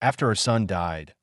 After our son died,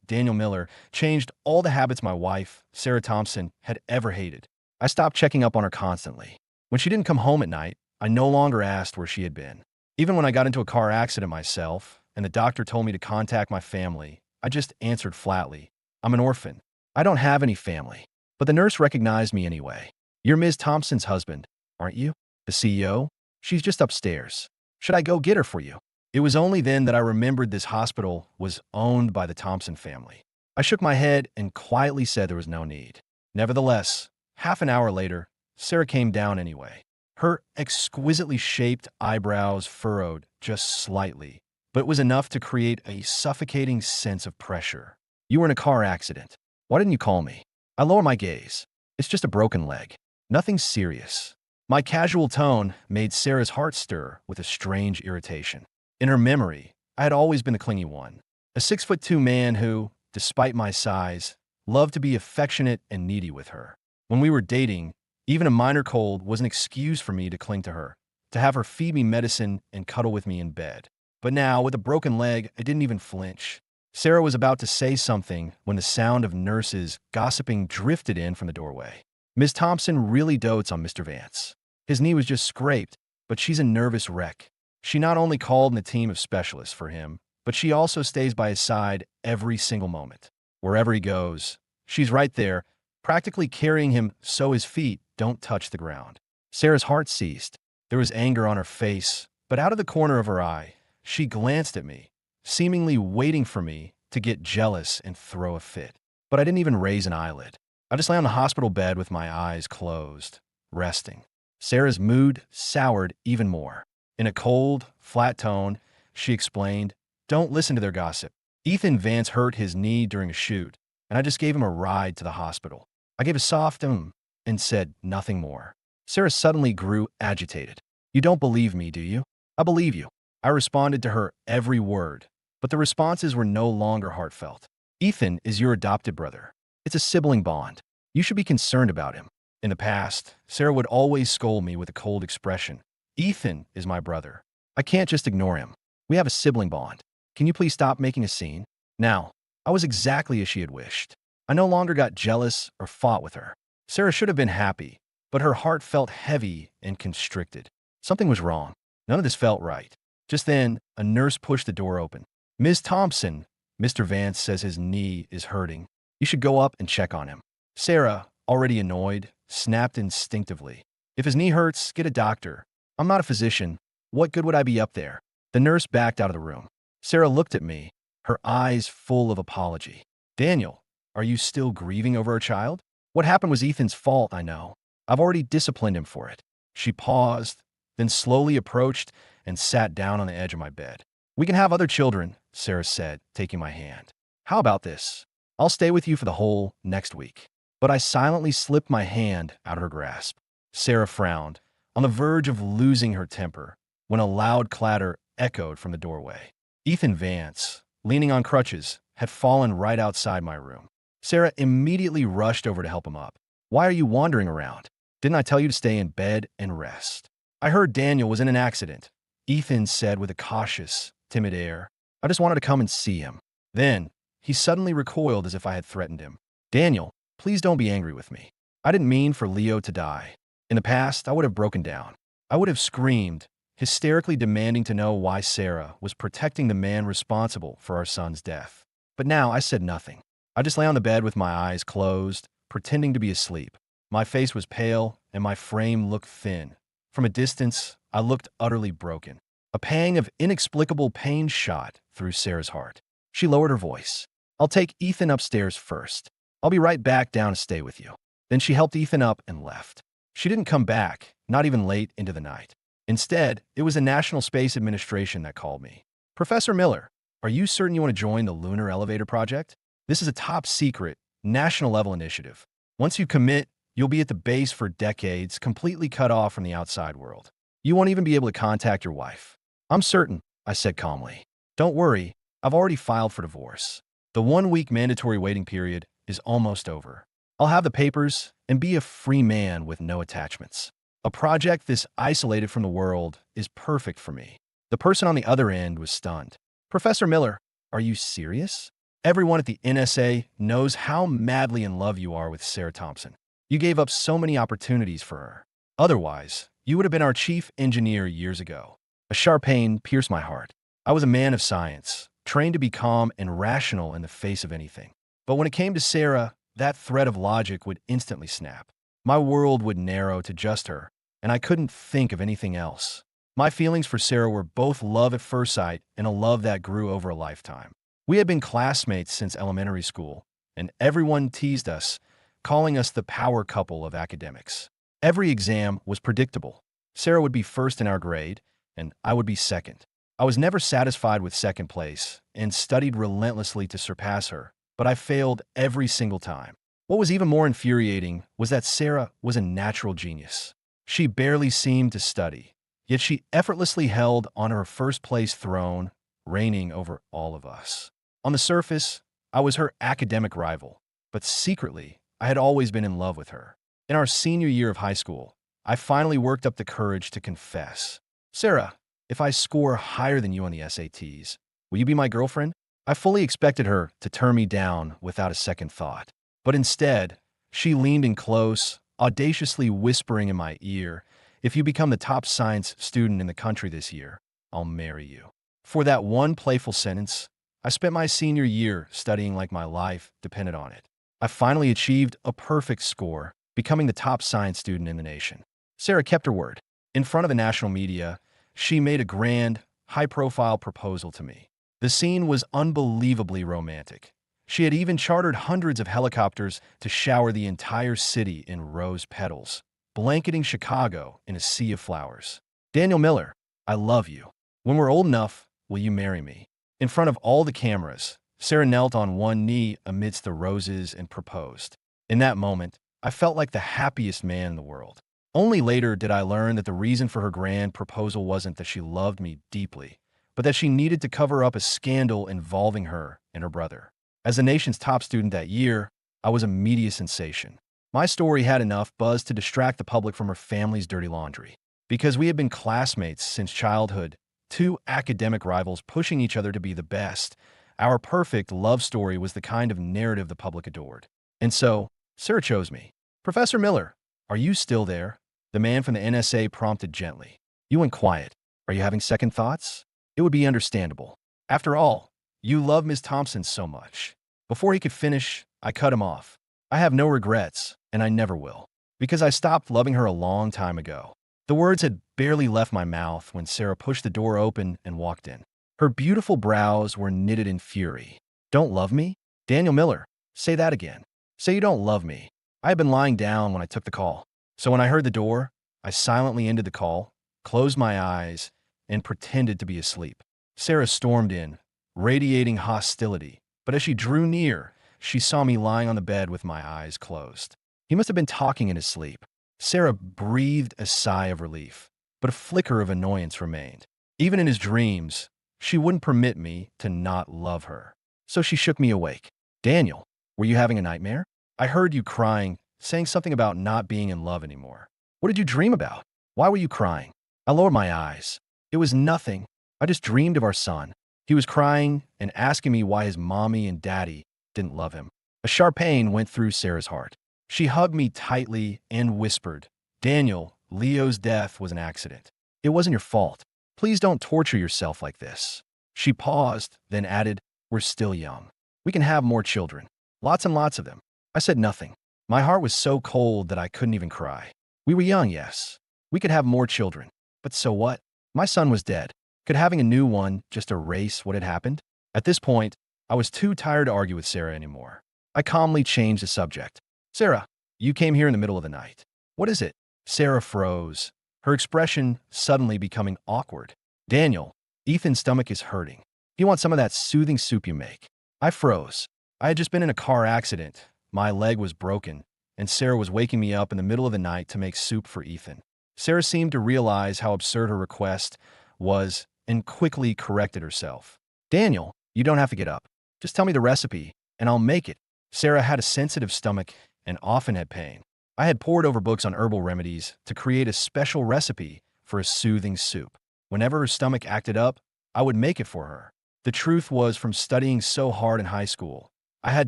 Daniel Miller, changed all the habits my wife, Sarah Thompson, had ever hated. I stopped checking up on her constantly. When she didn't come home at night, I no longer asked where she had been. Even when I got into a car accident myself, and the doctor told me to contact my family, I just answered flatly, I'm an orphan. I don't have any family. But the nurse recognized me anyway. You're Ms. Thompson's husband, aren't you? The CEO? She's just upstairs. Should I go get her for you? It was only then that I remembered this hospital was owned by the Thompson family. I shook my head and quietly said there was no need. Nevertheless, half an hour later, Sarah came down anyway. Her exquisitely shaped eyebrows furrowed just slightly, but it was enough to create a suffocating sense of pressure. You were in a car accident. Why didn't you call me? I lower my gaze. It's just a broken leg. Nothing serious. My casual tone made Sarah's heart stir with a strange irritation. In her memory, I had always been the clingy one. A 6'2" man who, despite my size, loved to be affectionate and needy with her. When we were dating, even a minor cold was an excuse for me to cling to her, to have her feed me medicine and cuddle with me in bed. But now, with a broken leg, I didn't even flinch. Sarah was about to say something when the sound of nurses gossiping drifted in from the doorway. Ms. Thompson really dotes on Mr. Vance. His knee was just scraped, but she's a nervous wreck. She not only called in a team of specialists for him, but she also stays by his side every single moment. Wherever he goes, she's right there, practically carrying him so his feet don't touch the ground. Sarah's heart ceased. There was anger on her face, but out of the corner of her eye, she glanced at me, seemingly waiting for me to get jealous and throw a fit. But I didn't even raise an eyelid. I just lay on the hospital bed with my eyes closed, resting. Sarah's mood soured even more. In a cold, flat tone, she explained, Don't listen to their gossip. Ethan Vance hurt his knee during a shoot, and I just gave him a ride to the hospital. I gave a soft and said nothing more. Sarah suddenly grew agitated. You don't believe me, do you? I believe you. I responded to her every word, but the responses were no longer heartfelt. Ethan is your adopted brother. It's a sibling bond. You should be concerned about him. In the past, Sarah would always scold me with a cold expression. Ethan is my brother. I can't just ignore him. We have a sibling bond. Can you please stop making a scene? Now, I was exactly as she had wished. I no longer got jealous or fought with her. Sarah should have been happy, but her heart felt heavy and constricted. Something was wrong. None of this felt right. Just then, a nurse pushed the door open. Ms. Thompson, Mr. Vance says his knee is hurting. You should go up and check on him. Sarah, already annoyed, snapped instinctively. If his knee hurts, get a doctor. I'm not a physician. What good would I be up there? The nurse backed out of the room. Sarah looked at me, her eyes full of apology. Daniel, are you still grieving over a child? What happened was Ethan's fault, I know. I've already disciplined him for it. She paused, then slowly approached and sat down on the edge of my bed. We can have other children, Sarah said, taking my hand. How about this? I'll stay with you for the whole next week. But I silently slipped my hand out of her grasp. Sarah frowned, on the verge of losing her temper, when a loud clatter echoed from the doorway. Ethan Vance, leaning on crutches, had fallen right outside my room. Sarah immediately rushed over to help him up. Why are you wandering around? Didn't I tell you to stay in bed and rest? I heard Daniel was in an accident, Ethan said with a cautious, timid air. I just wanted to come and see him. Then, he suddenly recoiled as if I had threatened him. Daniel, please don't be angry with me. I didn't mean for Leo to die. In the past, I would have broken down. I would have screamed, hysterically demanding to know why Sarah was protecting the man responsible for our son's death. But now I said nothing. I just lay on the bed with my eyes closed, pretending to be asleep. My face was pale and my frame looked thin. From a distance, I looked utterly broken. A pang of inexplicable pain shot through Sarah's heart. She lowered her voice. I'll take Ethan upstairs first. I'll be right back down to stay with you. Then she helped Ethan up and left. She didn't come back, not even late into the night. Instead, it was the National Space Administration that called me. Professor Miller, are you certain you want to join the Lunar Elevator Project? This is a top-secret, national-level initiative. Once you commit, you'll be at the base for decades, completely cut off from the outside world. You won't even be able to contact your wife. I'm certain, I said calmly. Don't worry, I've already filed for divorce. The 1-week mandatory waiting period is almost over. I'll have the papers and be a free man with no attachments. A project this isolated from the world is perfect for me. The person on the other end was stunned. Professor Miller, Are you serious? Everyone at the NSA knows how madly in love you are with Sarah Thompson. You gave up so many opportunities for her. Otherwise, you would have been our chief engineer years ago. A sharp pain pierced my heart. I was a man of science, trained to be calm and rational in the face of anything. But when it came to Sarah, that thread of logic would instantly snap. My world would narrow to just her, and I couldn't think of anything else. My feelings for Sarah were both love at first sight and a love that grew over a lifetime. We had been classmates since elementary school, and everyone teased us, calling us the power couple of academics. Every exam was predictable. Sarah would be first in our grade, and I would be second. I was never satisfied with second place and studied relentlessly to surpass her, but I failed every single time. What was even more infuriating was that Sarah was a natural genius. She barely seemed to study, yet she effortlessly held on her first place throne, reigning over all of us. On the surface, I was her academic rival, but secretly, I had always been in love with her. In our senior year of high school, I finally worked up the courage to confess. Sarah, if I score higher than you on the SATs, will you be my girlfriend? I fully expected her to turn me down without a second thought. But instead, she leaned in close, audaciously whispering in my ear, "If you become the top science student in the country this year, I'll marry you." For that one playful sentence, I spent my senior year studying like my life depended on it. I finally achieved a perfect score, becoming the top science student in the nation. Sarah kept her word. In front of the national media, she made a grand, high-profile proposal to me. The scene was unbelievably romantic. She had even chartered hundreds of helicopters to shower the entire city in rose petals, blanketing Chicago in a sea of flowers. Daniel Miller, I love you. When we're old enough, will you marry me? In front of all the cameras, Sarah knelt on one knee amidst the roses and proposed. In that moment, I felt like the happiest man in the world. Only later did I learn that the reason for her grand proposal wasn't that she loved me deeply, but that she needed to cover up a scandal involving her and her brother. As the nation's top student that year, I was a media sensation. My story had enough buzz to distract the public from her family's dirty laundry. Because we had been classmates since childhood, two academic rivals pushing each other to be the best, our perfect love story was the kind of narrative the public adored. And so, Sarah chose me. "Professor Miller, are you still there?" The man from the NSA prompted gently. You went quiet. Are you having second thoughts? It would be understandable. After all, you love Ms. Thompson so much. Before he could finish, I cut him off. I have no regrets, and I never will. Because I stopped loving her a long time ago. The words had barely left my mouth when Sarah pushed the door open and walked in. Her beautiful brows were knitted in fury. Don't love me? Daniel Miller, say that again. Say you don't love me. I had been lying down when I took the call. So when I heard the door, I silently ended the call, closed my eyes, and pretended to be asleep. Sarah stormed in, radiating hostility, but as she drew near, she saw me lying on the bed with my eyes closed. He must have been talking in his sleep. Sarah breathed a sigh of relief, but a flicker of annoyance remained. Even in his dreams, she wouldn't permit me to not love her. So she shook me awake. Daniel, were you having a nightmare? I heard you crying, saying something about not being in love anymore. What did you dream about? Why were you crying? I lowered my eyes. It was nothing. I just dreamed of our son. He was crying and asking me why his mommy and daddy didn't love him. A sharp pain went through Sarah's heart. She hugged me tightly and whispered, Daniel, Leo's death was an accident. It wasn't your fault. Please don't torture yourself like this. She paused, then added, we're still young. We can have more children. Lots and lots of them. I said nothing. My heart was so cold that I couldn't even cry. We were young, yes. We could have more children. But so what? My son was dead. Could having a new one just erase what had happened? At this point, I was too tired to argue with Sarah anymore. I calmly changed the subject. Sarah, you came here in the middle of the night. What is it? Sarah froze, her expression suddenly becoming awkward. Daniel, Ethan's stomach is hurting. He wants some of that soothing soup you make. I froze. I had just been in a car accident. My leg was broken, and Sarah was waking me up in the middle of the night to make soup for Ethan. Sarah seemed to realize how absurd her request was and quickly corrected herself. Daniel, you don't have to get up. Just tell me the recipe, and I'll make it. Sarah had a sensitive stomach and often had pain. I had pored over books on herbal remedies to create a special recipe for a soothing soup. Whenever her stomach acted up, I would make it for her. The truth was, from studying so hard in high school, I had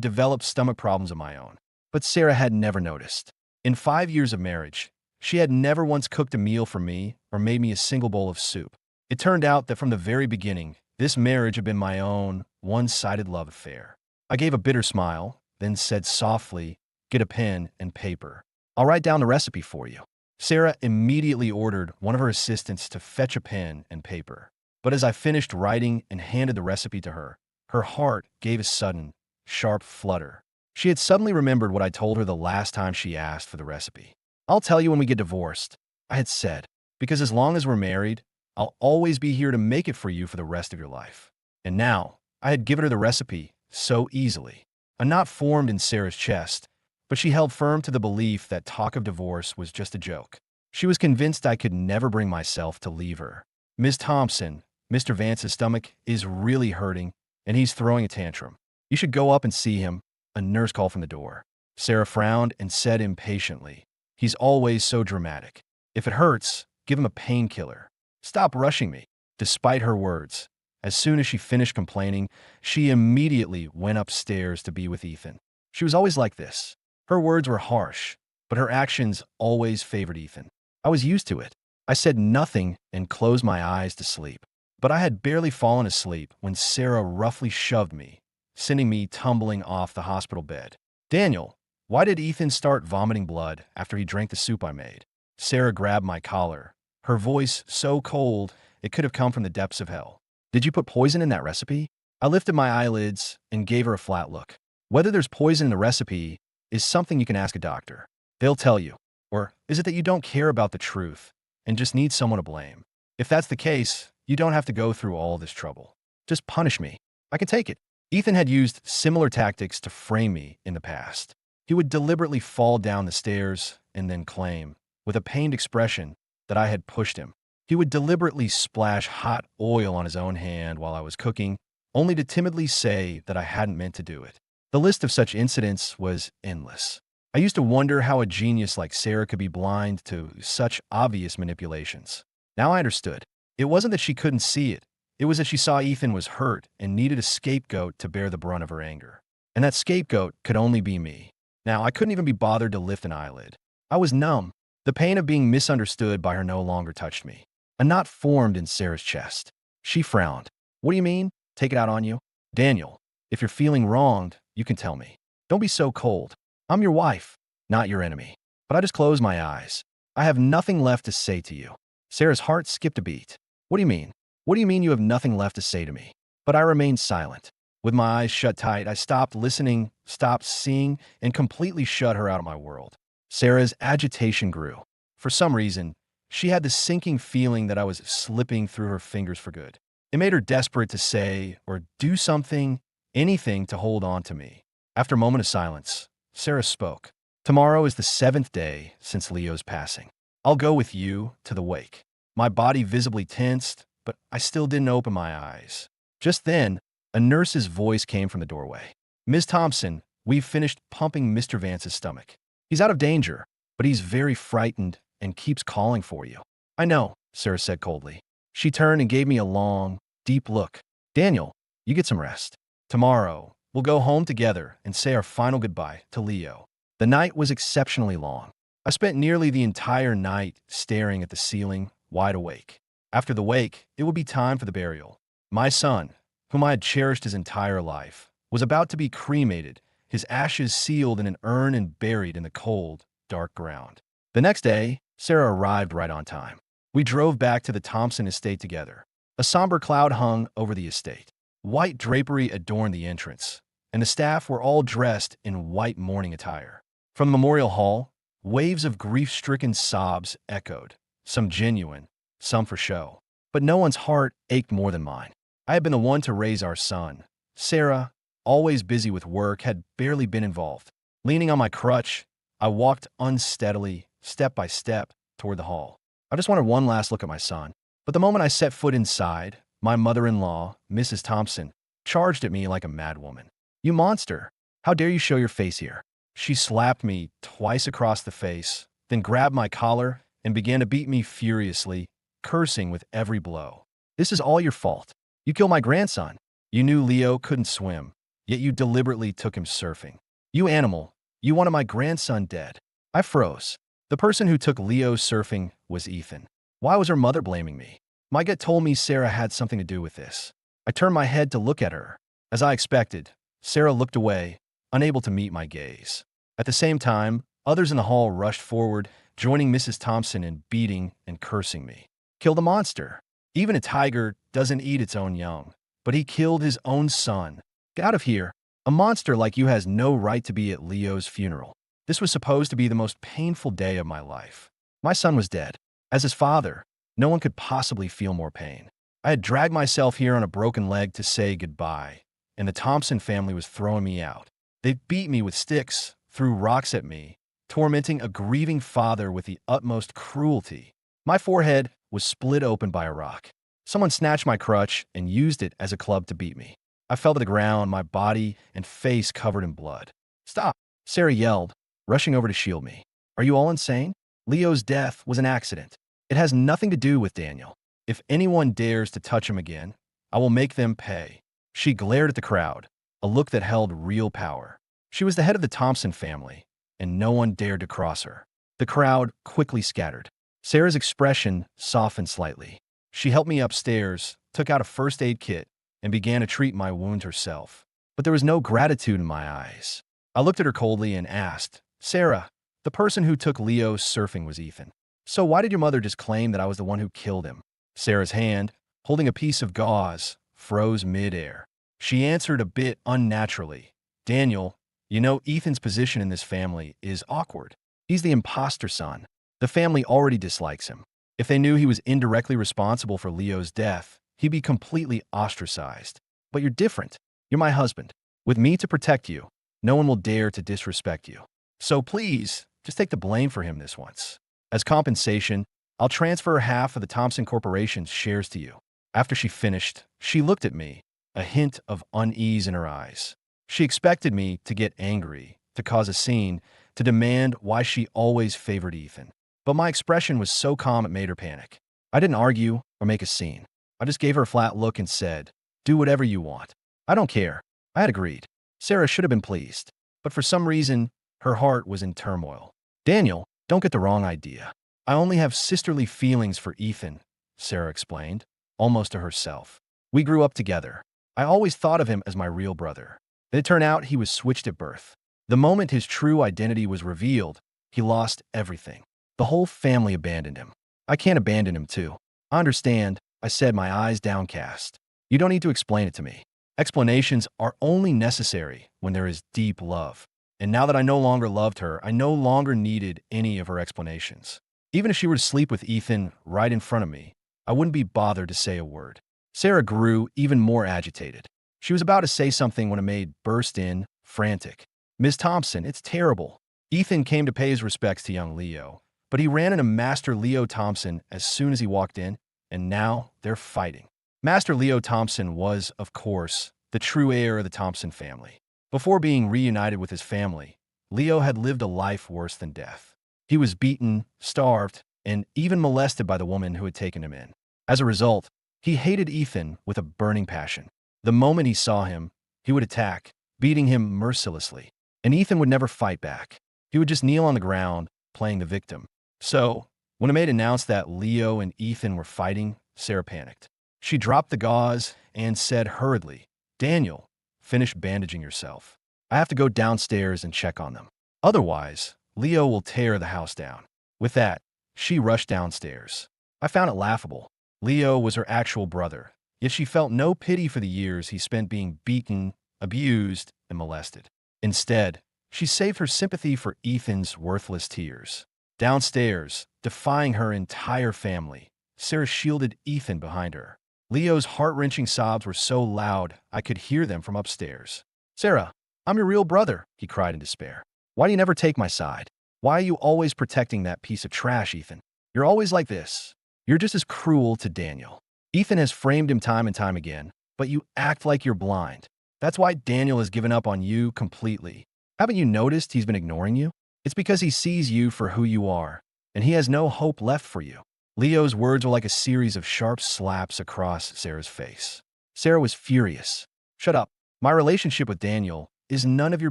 developed stomach problems of my own. But Sarah had never noticed. In 5 years of marriage, she had never once cooked a meal for me or made me a single bowl of soup. It turned out that from the very beginning, this marriage had been my own, one-sided love affair. I gave a bitter smile, then said softly, "Get a pen and paper. I'll write down the recipe for you." Sarah immediately ordered one of her assistants to fetch a pen and paper. But as I finished writing and handed the recipe to her, her heart gave a sudden, sharp flutter. She had suddenly remembered what I told her the last time she asked for the recipe. "I'll tell you when we get divorced," I had said, "because as long as we're married, I'll always be here to make it for you for the rest of your life." And now, I had given her the recipe so easily. A knot formed in Sarah's chest, but she held firm to the belief that talk of divorce was just a joke. She was convinced I could never bring myself to leave her. "Miss Thompson, Mr. Vance's stomach is really hurting, and he's throwing a tantrum. You should go up and see him," a nurse called from the door. Sarah frowned and said impatiently, "He's always so dramatic. If it hurts, give him a painkiller. Stop rushing me." Despite her words, as soon as she finished complaining, she immediately went upstairs to be with Ethan. She was always like this. Her words were harsh, but her actions always favored Ethan. I was used to it. I said nothing and closed my eyes to sleep. But I had barely fallen asleep when Sarah roughly shoved me, sending me tumbling off the hospital bed. "Daniel, why did Ethan start vomiting blood after he drank the soup I made?" Sarah grabbed my collar, her voice so cold it could have come from the depths of hell. "Did you put poison in that recipe?" I lifted my eyelids and gave her a flat look. "Whether there's poison in the recipe is something you can ask a doctor. They'll tell you. Or is it that you don't care about the truth and just need someone to blame? If that's the case, you don't have to go through all this trouble. Just punish me. I can take it." Ethan had used similar tactics to frame me in the past. He would deliberately fall down the stairs and then claim, with a pained expression, that I had pushed him. He would deliberately splash hot oil on his own hand while I was cooking, only to timidly say that I hadn't meant to do it. The list of such incidents was endless. I used to wonder how a genius like Sarah could be blind to such obvious manipulations. Now I understood. It wasn't that she couldn't see it. It was that she saw Ethan was hurt and needed a scapegoat to bear the brunt of her anger. And that scapegoat could only be me. Now, I couldn't even be bothered to lift an eyelid. I was numb. The pain of being misunderstood by her no longer touched me. A knot formed in Sarah's chest. She frowned. "What do you mean? Take it out on you?" "Daniel, if you're feeling wronged, you can tell me. Don't be so cold. I'm your wife, not your enemy." But I just closed my eyes. "I have nothing left to say to you." Sarah's heart skipped a beat. "What do you mean? What do you mean you have nothing left to say to me?" But I remained silent. With my eyes shut tight, I stopped listening, stopped seeing, and completely shut her out of my world. Sarah's agitation grew. For some reason, she had the sinking feeling that I was slipping through her fingers for good. It made her desperate to say or do something, anything to hold on to me. After a moment of silence, Sarah spoke. "Tomorrow is the 7th day since Leo's passing. I'll go with you to the wake." My body visibly tensed, but I still didn't open my eyes. Just then, a nurse's voice came from the doorway. "Ms. Thompson, we've finished pumping Mr. Vance's stomach. He's out of danger, but he's very frightened and keeps calling for you." "I know," Sarah said coldly. She turned and gave me a long, deep look. "Daniel, you get some rest. Tomorrow, we'll go home together and say our final goodbye to Leo." The night was exceptionally long. I spent nearly the entire night staring at the ceiling, wide awake. After the wake, it would be time for the burial. My son, whom I had cherished his entire life, was about to be cremated, his ashes sealed in an urn and buried in the cold, dark ground. The next day, Sarah arrived right on time. We drove back to the Thompson estate together. A somber cloud hung over the estate. White drapery adorned the entrance, and the staff were all dressed in white mourning attire. From the memorial hall, waves of grief-stricken sobs echoed, some genuine, some for show. But no one's heart ached more than mine. I had been the one to raise our son. Sarah, always busy with work, had barely been involved. Leaning on my crutch, I walked unsteadily, step by step, toward the hall. I just wanted one last look at my son. But the moment I set foot inside, my mother-in-law, Mrs. Thompson, charged at me like a madwoman. "You monster! How dare you show your face here?" She slapped me twice across the face, then grabbed my collar and began to beat me furiously, cursing with every blow. "This is all your fault. You killed my grandson. You knew Leo couldn't swim, yet you deliberately took him surfing. You animal, you wanted my grandson dead. I froze. The person who took Leo surfing was Ethan. Why was her mother blaming me? My gut told me Sarah had something to do with this. I turned my head to look at her. As I expected, Sarah looked away, unable to meet my gaze. At the same time, others in the hall rushed forward, joining Mrs. Thompson in beating and cursing me. Kill the monster. Even a tiger doesn't eat its own young. But he killed his own son. Get out of here. A monster like you has no right to be at Leo's funeral. This was supposed to be the most painful day of my life. My son was dead. As his father, no one could possibly feel more pain. I had dragged myself here on a broken leg to say goodbye, and the Thompson family was throwing me out. They beat me with sticks, threw rocks at me, tormenting a grieving father with the utmost cruelty. My forehead was split open by a rock. Someone snatched my crutch and used it as a club to beat me. I fell to the ground, my body and face covered in blood. Stop, Sarah yelled, rushing over to shield me. Are you all insane? Leo's death was an accident. It has nothing to do with Daniel. If anyone dares to touch him again, I will make them pay. She glared at the crowd, a look that held real power. She was the head of the Thompson family, and no one dared to cross her. The crowd quickly scattered. Sarah's expression softened slightly. She helped me upstairs, took out a first aid kit, and began to treat my wound herself. But there was no gratitude in my eyes. I looked at her coldly and asked, Sarah, the person who took Leo surfing was Ethan. So why did your mother just claim that I was the one who killed him? Sarah's hand, holding a piece of gauze, froze mid-air. She answered a bit unnaturally. Daniel, you know Ethan's position in this family is awkward. He's the imposter son. The family already dislikes him. If they knew he was indirectly responsible for Leo's death, he'd be completely ostracized. But you're different. You're my husband. With me to protect you, no one will dare to disrespect you. So please, just take the blame for him this once. As compensation, I'll transfer half of the Thompson Corporation's shares to you. After she finished, she looked at me, a hint of unease in her eyes. She expected me to get angry, to cause a scene, to demand why she always favored Ethan. But my expression was so calm it made her panic. I didn't argue or make a scene. I just gave her a flat look and said, do whatever you want. I don't care. I had agreed. Sarah should have been pleased. But for some reason, her heart was in turmoil. Daniel, don't get the wrong idea. I only have sisterly feelings for Ethan, Sarah explained, almost to herself. We grew up together. I always thought of him as my real brother. It turned out he was switched at birth. The moment his true identity was revealed, he lost everything. The whole family abandoned him. I can't abandon him too. I understand, I said, my eyes downcast. You don't need to explain it to me. Explanations are only necessary when there is deep love. And now that I no longer loved her, I no longer needed any of her explanations. Even if she were to sleep with Ethan right in front of me, I wouldn't be bothered to say a word. Sarah grew even more agitated. She was about to say something when a maid burst in, frantic. Miss Thompson, it's terrible. Ethan came to pay his respects to young Leo, but he ran into Master Leo Thompson as soon as he walked in, and now they're fighting. Master Leo Thompson was, of course, the true heir of the Thompson family. Before being reunited with his family, Leo had lived a life worse than death. He was beaten, starved, and even molested by the woman who had taken him in. As a result, he hated Ethan with a burning passion. The moment he saw him, he would attack, beating him mercilessly. And Ethan would never fight back. He would just kneel on the ground, playing the victim. So, when a maid announced that Leo and Ethan were fighting, Sarah panicked. She dropped the gauze and said hurriedly, Daniel, finish bandaging yourself. I have to go downstairs and check on them. Otherwise, Leo will tear the house down. With that, she rushed downstairs. I found it laughable. Leo was her actual brother, yet she felt no pity for the years he spent being beaten, abused, and molested. Instead, she saved her sympathy for Ethan's worthless tears. Downstairs, defying her entire family, Sarah shielded Ethan behind her. Leo's heart-wrenching sobs were so loud I could hear them from upstairs. Sarah, I'm your real brother, he cried in despair. Why do you never take my side? Why are you always protecting that piece of trash, Ethan? You're always like this. You're just as cruel to Daniel. Ethan has framed him time and time again, but you act like you're blind. That's why Daniel has given up on you completely. Haven't you noticed he's been ignoring you? It's because he sees you for who you are, and he has no hope left for you. Leo's words were like a series of sharp slaps across Sarah's face. Sarah was furious. Shut up. My relationship with Daniel is none of your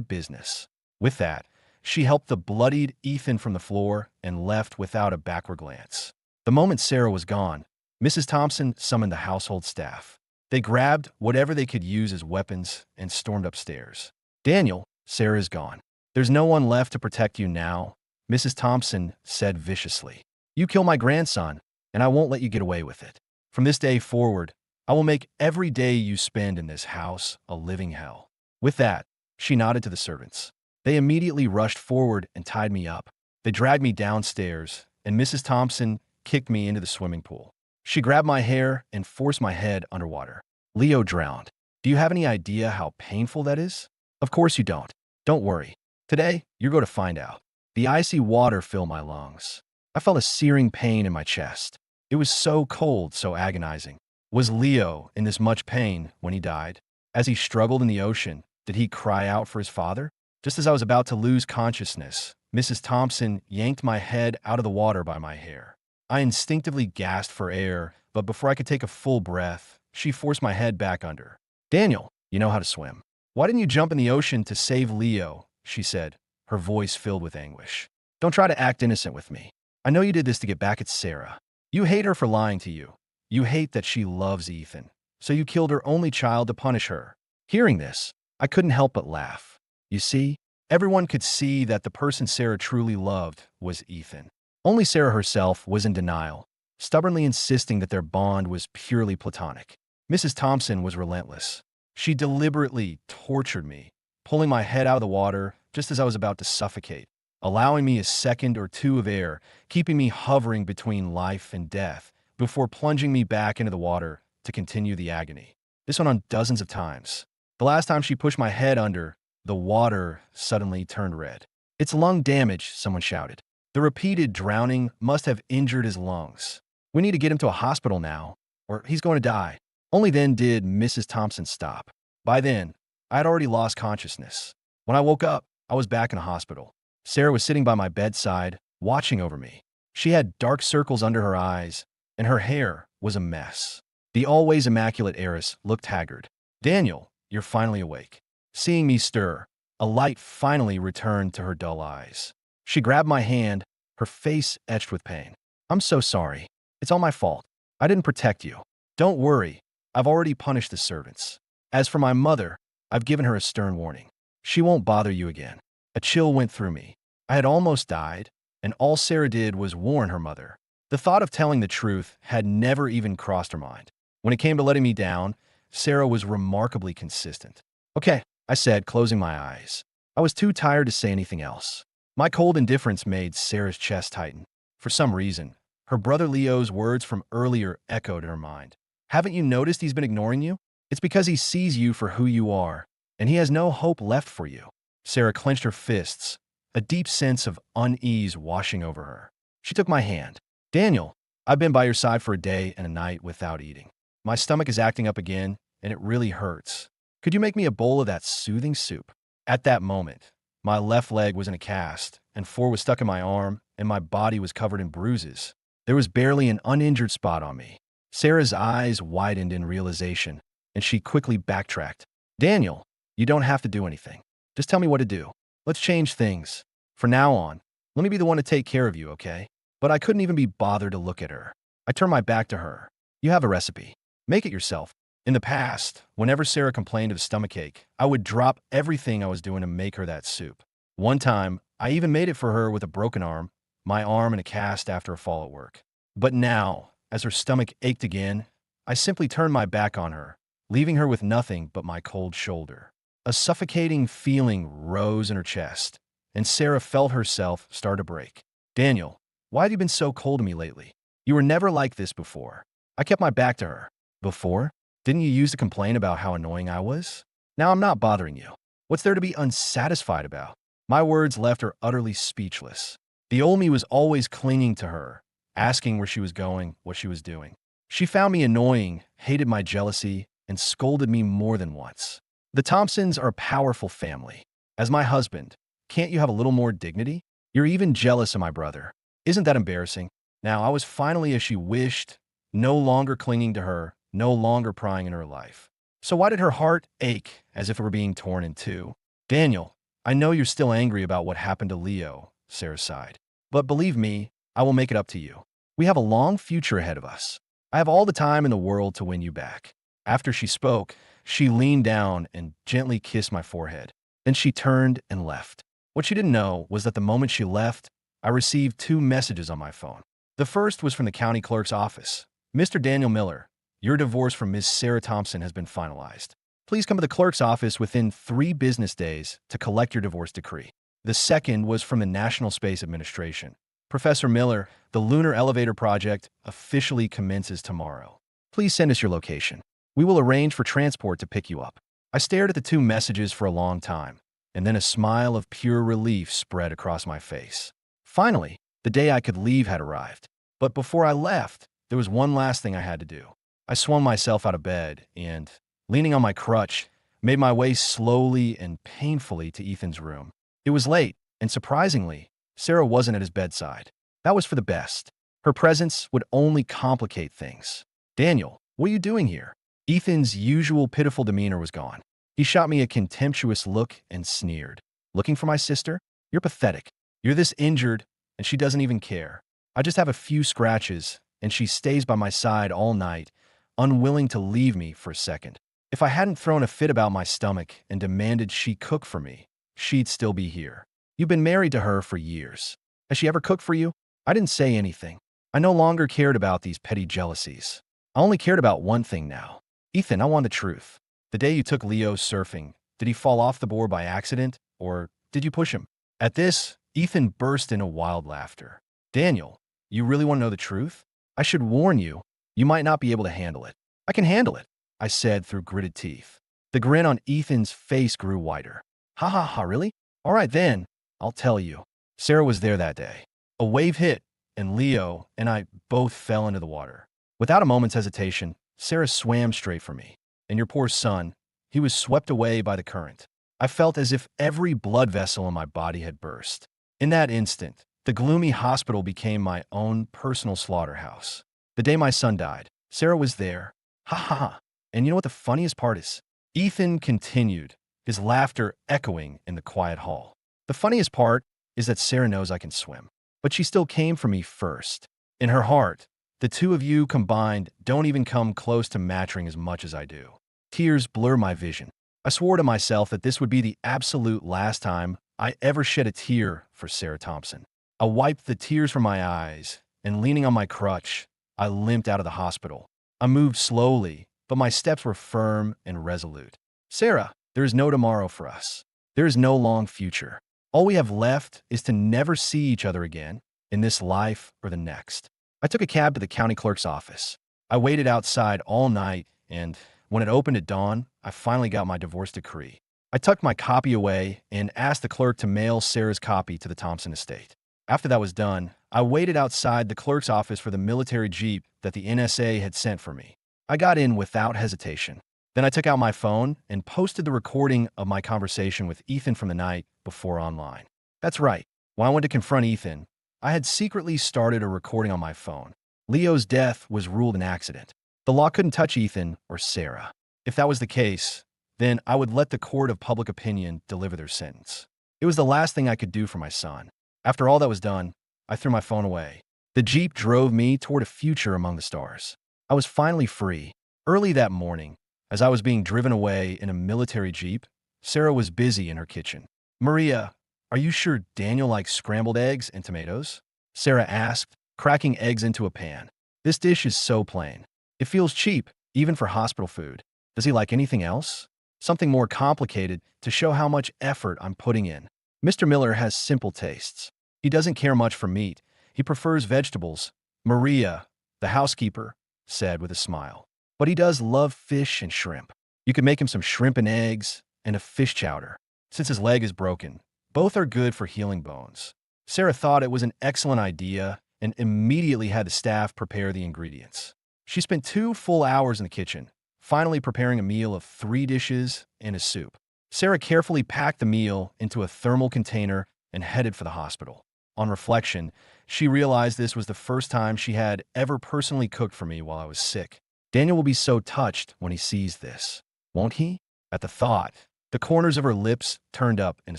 business. With that, she helped the bloodied Ethan from the floor and left without a backward glance. The moment Sarah was gone, Mrs. Thompson summoned the household staff. They grabbed whatever they could use as weapons and stormed upstairs. Daniel, Sarah is gone. There's no one left to protect you now, Mrs. Thompson said viciously. You kill my grandson, and I won't let you get away with it. From this day forward, I will make every day you spend in this house a living hell. With that, she nodded to the servants. They immediately rushed forward and tied me up. They dragged me downstairs, and Mrs. Thompson kicked me into the swimming pool. She grabbed my hair and forced my head underwater. Leo drowned. Do you have any idea how painful that is? Of course you don't. Don't worry. Today, you're going to find out. The icy water filled my lungs. I felt a searing pain in my chest. It was so cold, so agonizing. Was Leo in this much pain when he died? As he struggled in the ocean, did he cry out for his father? Just as I was about to lose consciousness, Mrs. Thompson yanked my head out of the water by my hair. I instinctively gasped for air, but before I could take a full breath, she forced my head back under. Daniel, you know how to swim. Why didn't you jump in the ocean to save Leo? She said, her voice filled with anguish. Don't try to act innocent with me. I know you did this to get back at Sarah. You hate her for lying to you. You hate that she loves Ethan. So you killed her only child to punish her. Hearing this, I couldn't help but laugh. You see, everyone could see that the person Sarah truly loved was Ethan. Only Sarah herself was in denial, stubbornly insisting that their bond was purely platonic. Mrs. Thompson was relentless. She deliberately tortured me, pulling my head out of the water just as I was about to suffocate, allowing me a second or two of air, keeping me hovering between life and death, before plunging me back into the water to continue the agony. This went on dozens of times. The last time she pushed my head under, the water suddenly turned red. It's lung damage, someone shouted. The repeated drowning must have injured his lungs. We need to get him to a hospital now, or he's going to die. Only then did Mrs. Thompson stop. By then, I had already lost consciousness. When I woke up, I was back in a hospital. Sarah was sitting by my bedside, watching over me. She had dark circles under her eyes, and her hair was a mess. The always immaculate heiress looked haggard. Daniel, you're finally awake. Seeing me stir, a light finally returned to her dull eyes. She grabbed my hand, her face etched with pain. I'm so sorry. It's all my fault. I didn't protect you. Don't worry. I've already punished the servants. As for my mother, I've given her a stern warning. She won't bother you again. A chill went through me. I had almost died, and all Sarah did was warn her mother. The thought of telling the truth had never even crossed her mind. When it came to letting me down, Sarah was remarkably consistent. Okay, I said, closing my eyes. I was too tired to say anything else. My cold indifference made Sarah's chest tighten. For some reason, her brother Leo's words from earlier echoed in her mind. Haven't you noticed he's been ignoring you? It's because he sees you for who you are, and he has no hope left for you. Sarah clenched her fists, a deep sense of unease washing over her. She took my hand. Daniel, I've been by your side for a day and a night without eating. My stomach is acting up again, and it really hurts. Could you make me a bowl of that soothing soup? At that moment, my left leg was in a cast, and 4 was stuck in my arm, and my body was covered in bruises. There was barely an uninjured spot on me. Sarah's eyes widened in realization, and she quickly backtracked. Daniel, you don't have to do anything. Just tell me what to do. Let's change things. From now on, let me be the one to take care of you, okay? But I couldn't even be bothered to look at her. I turned my back to her. You have a recipe. Make it yourself. In the past, whenever Sarah complained of stomachache, I would drop everything I was doing to make her that soup. One time, I even made it for her with a broken arm, my arm in a cast after a fall at work. But now, as her stomach ached again, I simply turned my back on her, leaving her with nothing but my cold shoulder. A suffocating feeling rose in her chest, and Sarah felt herself start to break. Daniel, why have you been so cold to me lately? You were never like this before. I kept my back to her. Before? Didn't you used to complain about how annoying I was? Now I'm not bothering you. What's there to be unsatisfied about? My words left her utterly speechless. The old me was always clinging to her, asking where she was going, what she was doing. She found me annoying, hated my jealousy, and scolded me more than once. The Thompsons are a powerful family. As my husband, can't you have a little more dignity? You're even jealous of my brother. Isn't that embarrassing? Now I was finally as she wished, no longer clinging to her, no longer prying in her life. So why did her heart ache as if it were being torn in two? Daniel, I know you're still angry about what happened to Leo, Sarah sighed. But believe me, I will make it up to you. We have a long future ahead of us. I have all the time in the world to win you back. After she spoke, she leaned down and gently kissed my forehead. Then she turned and left. What she didn't know was that the moment she left, I received two messages on my phone. The first was from the county clerk's office. Mr. Daniel Miller, your divorce from Ms. Sarah Thompson has been finalized. Please come to the clerk's office within 3 business days to collect your divorce decree. The second was from the National Space Administration. Professor Miller, the Lunar Elevator Project officially commences tomorrow. Please send us your location. We will arrange for transport to pick you up. I stared at the two messages for a long time, and then a smile of pure relief spread across my face. Finally, the day I could leave had arrived. But before I left, there was one last thing I had to do. I swung myself out of bed and, leaning on my crutch, made my way slowly and painfully to Ethan's room. It was late, and surprisingly, Sarah wasn't at his bedside. That was for the best. Her presence would only complicate things. Daniel, what are you doing here? Ethan's usual pitiful demeanor was gone. He shot me a contemptuous look and sneered. Looking for my sister? You're pathetic. You're this injured, and she doesn't even care. I just have a few scratches, and she stays by my side all night, unwilling to leave me for a second. If I hadn't thrown a fit about my stomach and demanded she cook for me, she'd still be here. You've been married to her for years. Has she ever cooked for you? I didn't say anything. I no longer cared about these petty jealousies. I only cared about one thing now. Ethan, I want the truth. The day you took Leo surfing, did he fall off the board by accident, or did you push him? At this, Ethan burst into wild laughter. Daniel, you really want to know the truth? I should warn you, you might not be able to handle it. I can handle it, I said through gritted teeth. The grin on Ethan's face grew wider. Ha ha ha, really? All right then, I'll tell you. Sarah was there that day. A wave hit, and Leo and I both fell into the water. Without a moment's hesitation, Sarah swam straight for me. And your poor son, he was swept away by the current. I felt as if every blood vessel in my body had burst. In that instant, the gloomy hospital became my own personal slaughterhouse. The day my son died, Sarah was there. Ha ha ha. And you know what the funniest part is? Ethan continued, his laughter echoing in the quiet hall. The funniest part is that Sarah knows I can swim, but she still came for me first. In her heart, the two of you combined don't even come close to matching as much as I do. Tears blur my vision. I swore to myself that this would be the absolute last time I ever shed a tear for Sarah Thompson. I wiped the tears from my eyes, and leaning on my crutch, I limped out of the hospital. I moved slowly, but my steps were firm and resolute. Sarah, there is no tomorrow for us. There is no long future. All we have left is to never see each other again, in this life or the next. I took a cab to the county clerk's office. I waited outside all night, and when it opened at dawn, I finally got my divorce decree. I tucked my copy away and asked the clerk to mail Sarah's copy to the Thompson estate. After that was done, I waited outside the clerk's office for the military jeep that the NSA had sent for me. I got in without hesitation. Then I took out my phone and posted the recording of my conversation with Ethan from the night before online. That's right. When I went to confront Ethan, I had secretly started a recording on my phone. Leo's death was ruled an accident. The law couldn't touch Ethan or Sarah. If that was the case, then I would let the court of public opinion deliver their sentence. It was the last thing I could do for my son. After all that was done, I threw my phone away. The Jeep drove me toward a future among the stars. I was finally free. Early that morning, as I was being driven away in a military Jeep, Sarah was busy in her kitchen. Maria, are you sure Daniel likes scrambled eggs and tomatoes? Sarah asked, cracking eggs into a pan. This dish is so plain. It feels cheap, even for hospital food. Does he like anything else? Something more complicated to show how much effort I'm putting in. Mr. Miller has simple tastes. He doesn't care much for meat. He prefers vegetables. Maria, the housekeeper, said with a smile. But he does love fish and shrimp. You could make him some shrimp and eggs and a fish chowder. Since his leg is broken, both are good for healing bones. Sarah thought it was an excellent idea and immediately had the staff prepare the ingredients. She spent 2 full hours in the kitchen, finally preparing a meal of 3 dishes and a soup. Sarah carefully packed the meal into a thermal container and headed for the hospital. On reflection, she realized this was the first time she had ever personally cooked for me while I was sick. Daniel will be so touched when he sees this. Won't he? At the thought, the corners of her lips turned up in a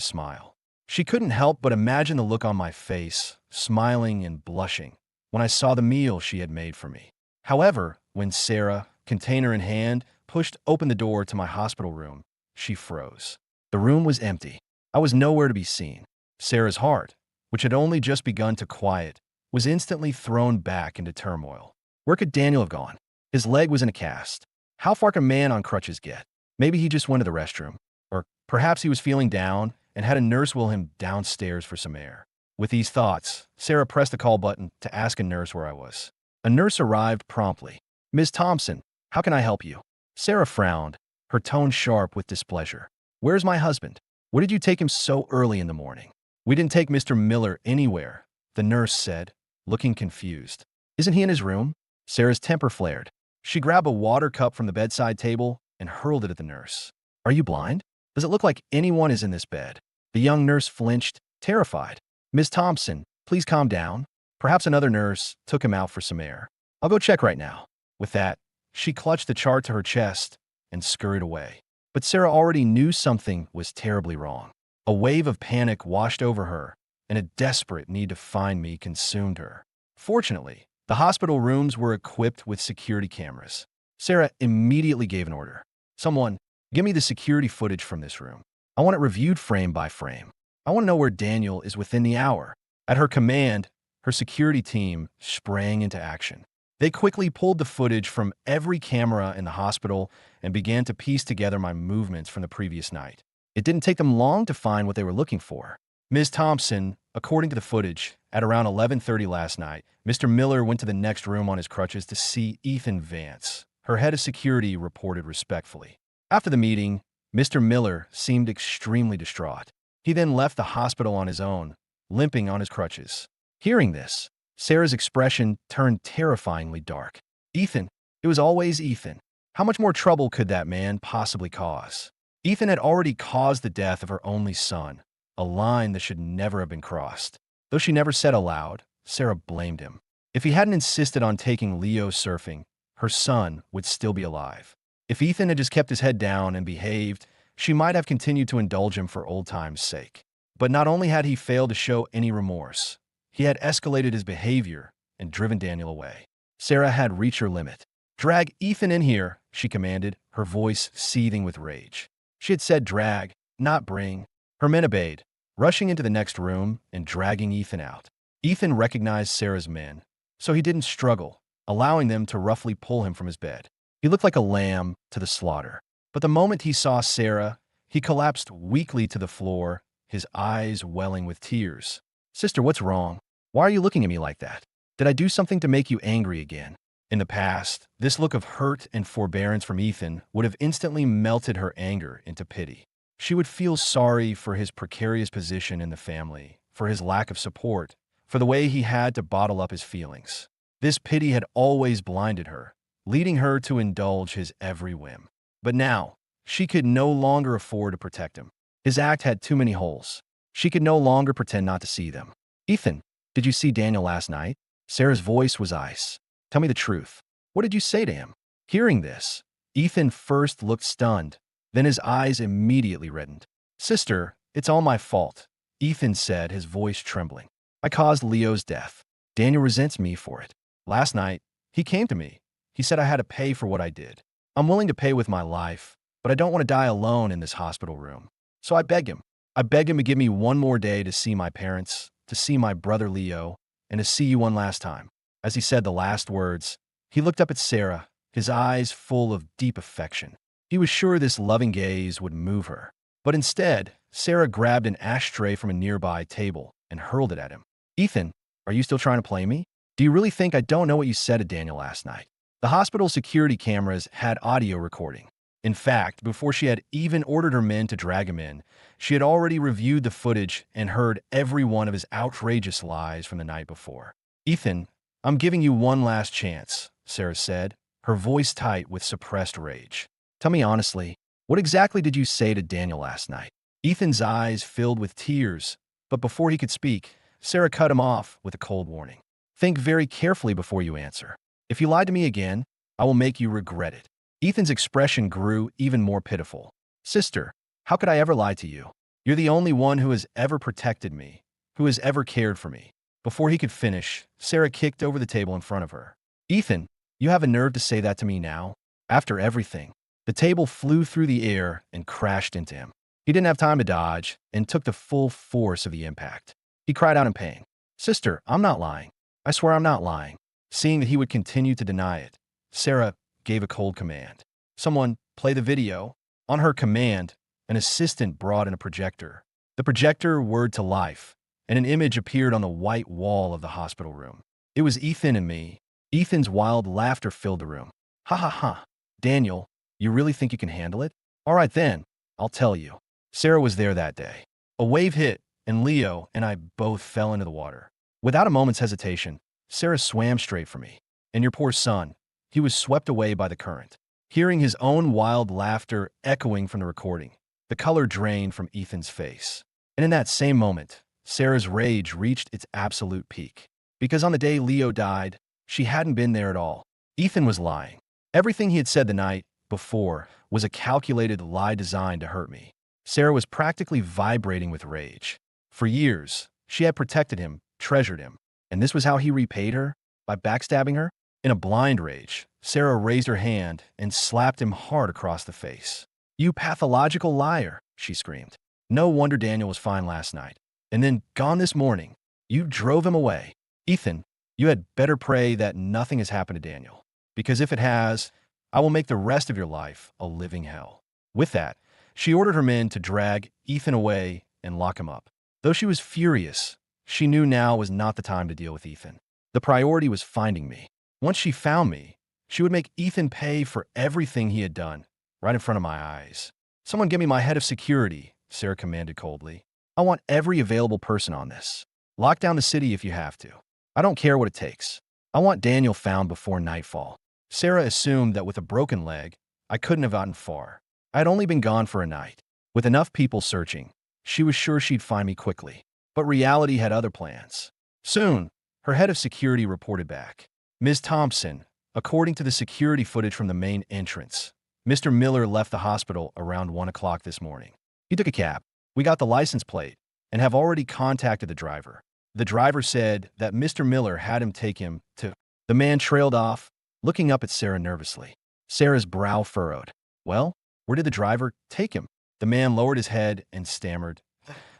smile. She couldn't help but imagine the look on my face, smiling and blushing, when I saw the meal she had made for me. However, when Sarah, container in hand, pushed open the door to my hospital room, she froze. The room was empty. I was nowhere to be seen. Sarah's heart, which had only just begun to quiet, was instantly thrown back into turmoil. Where could Daniel have gone? His leg was in a cast. How far can a man on crutches get? Maybe he just went to the restroom. Or perhaps he was feeling down and had a nurse wheel him downstairs for some air. With these thoughts, Sarah pressed the call button to ask a nurse where I was. A nurse arrived promptly. "Ms. Thompson, how can I help you?" Sarah frowned, her tone sharp with displeasure. "Where's my husband? What did you take him so early in the morning?" "We didn't take Mr. Miller anywhere," the nurse said, looking confused. "Isn't he in his room?" Sarah's temper flared. She grabbed a water cup from the bedside table and hurled it at the nurse. "Are you blind? Does it look like anyone is in this bed?" The young nurse flinched, terrified. "Ms. Thompson, please calm down." Perhaps another nurse took him out for some air. "I'll go check right now." With that, she clutched the chart to her chest and scurried away. But Sarah already knew something was terribly wrong. A wave of panic washed over her, and a desperate need to find me consumed her. Fortunately, the hospital rooms were equipped with security cameras. Sarah immediately gave an order. "Someone, give me the security footage from this room. I want it reviewed frame by frame. I want to know where Daniel is within the hour." At her command, her security team sprang into action. They quickly pulled the footage from every camera in the hospital and began to piece together my movements from the previous night. It didn't take them long to find what they were looking for. "Ms. Thompson, according to the footage, at around 11:30 last night, Mr. Miller went to the next room on his crutches to see Ethan Vance," her head of security reported respectfully. After the meeting, Mr. Miller seemed extremely distraught. He then left the hospital on his own, limping on his crutches. Hearing this, Sarah's expression turned terrifyingly dark. Ethan. It was always Ethan. How much more trouble could that man possibly cause? Ethan had already caused the death of her only son, a line that should never have been crossed. Though she never said aloud, Sarah blamed him. If he hadn't insisted on taking Leo surfing, her son would still be alive. If Ethan had just kept his head down and behaved, she might have continued to indulge him for old time's sake. But not only had he failed to show any remorse, he had escalated his behavior and driven Daniel away. Sarah had reached her limit. "Drag Ethan in here," she commanded, her voice seething with rage. She had said drag, not bring. Her men obeyed, rushing into the next room and dragging Ethan out. Ethan recognized Sarah's men, so he didn't struggle, allowing them to roughly pull him from his bed. He looked like a lamb to the slaughter. But the moment he saw Sarah, he collapsed weakly to the floor, his eyes welling with tears. "Sister, what's wrong? Why are you looking at me like that? Did I do something to make you angry again?" In the past, this look of hurt and forbearance from Ethan would have instantly melted her anger into pity. She would feel sorry for his precarious position in the family, for his lack of support, for the way he had to bottle up his feelings. This pity had always blinded her, leading her to indulge his every whim. But now, she could no longer afford to protect him. His act had too many holes. She could no longer pretend not to see them. "Ethan, did you see Daniel last night?" Sarah's voice was ice. "Tell me the truth. What did you say to him?" Hearing this, Ethan first looked stunned, then his eyes immediately reddened. "Sister, it's all my fault," Ethan said, his voice trembling. "I caused Leo's death. Daniel resents me for it. Last night, he came to me. He said I had to pay for what I did. I'm willing to pay with my life, but I don't want to die alone in this hospital room. So I begged him. I begged him to give me one more day to see my parents, to see my brother Leo, and to see you one last time." As he said the last words, he looked up at Sarah, his eyes full of deep affection. He was sure this loving gaze would move her. But instead, Sarah grabbed an ashtray from a nearby table and hurled it at him. "Ethan, are you still trying to play me? Do you really think I don't know what you said to Daniel last night?" The hospital security cameras had audio recording. In fact, before she had even ordered her men to drag him in, she had already reviewed the footage and heard every one of his outrageous lies from the night before. "Ethan, I'm giving you one last chance," Sarah said, her voice tight with suppressed rage. "Tell me honestly, what exactly did you say to Daniel last night?" Ethan's eyes filled with tears, but before he could speak, Sarah cut him off with a cold warning. "Think very carefully before you answer. If you lie to me again, I will make you regret it." Ethan's expression grew even more pitiful. Sister, how could I ever lie to you? You're the only one who has ever protected me, who has ever cared for me. Before he could finish, Sarah kicked over the table in front of her. Ethan, you have a nerve to say that to me now? After everything. The table flew through the air and crashed into him. He didn't have time to dodge and took the full force of the impact. He cried out in pain. Sister, I'm not lying. I swear I'm not lying. Seeing that he would continue to deny it, Sarah gave a cold command. Someone, play the video. On her command, an assistant brought in a projector. The projector whirred to life, and an image appeared on the white wall of the hospital room. It was Ethan and me. Ethan's wild laughter filled the room. Ha ha ha. Daniel, you really think you can handle it? All right then, I'll tell you. Sarah was there that day. A wave hit, and Leo and I both fell into the water. Without a moment's hesitation, Sarah swam straight for me. And your poor son, he was swept away by the current. Hearing his own wild laughter echoing from the recording, the color drained from Ethan's face. And in that same moment, Sarah's rage reached its absolute peak. Because on the day Leo died, she hadn't been there at all. Ethan was lying. Everything he had said the night before was a calculated lie designed to hurt me. Sarah was practically vibrating with rage. For years, she had protected him, treasured him, and this was how he repaid her? By backstabbing her? In a blind rage, Sarah raised her hand and slapped him hard across the face. You pathological liar, she screamed. No wonder Daniel was fine last night. And then, gone this morning, you drove him away. Ethan, you had better pray that nothing has happened to Daniel. Because if it has, I will make the rest of your life a living hell. With that, she ordered her men to drag Ethan away and lock him up. Though she was furious, she knew now was not the time to deal with Ethan. The priority was finding me. Once she found me, she would make Ethan pay for everything he had done, right in front of my eyes. Someone give me my head of security, Sarah commanded coldly. I want every available person on this. Lock down the city if you have to. I don't care what it takes. I want Daniel found before nightfall. Sarah assumed that with a broken leg, I couldn't have gotten far. I had only been gone for a night. With enough people searching, she was sure she'd find me quickly. But reality had other plans. Soon, her head of security reported back. Ms. Thompson, according to the security footage from the main entrance, Mr. Miller left the hospital around 1 o'clock this morning. He took a cab. We got the license plate and have already contacted the driver. The driver said that Mr. Miller had him take him to... The man trailed off, looking up at Sarah nervously. Sarah's brow furrowed. Well, where did the driver take him? The man lowered his head and stammered.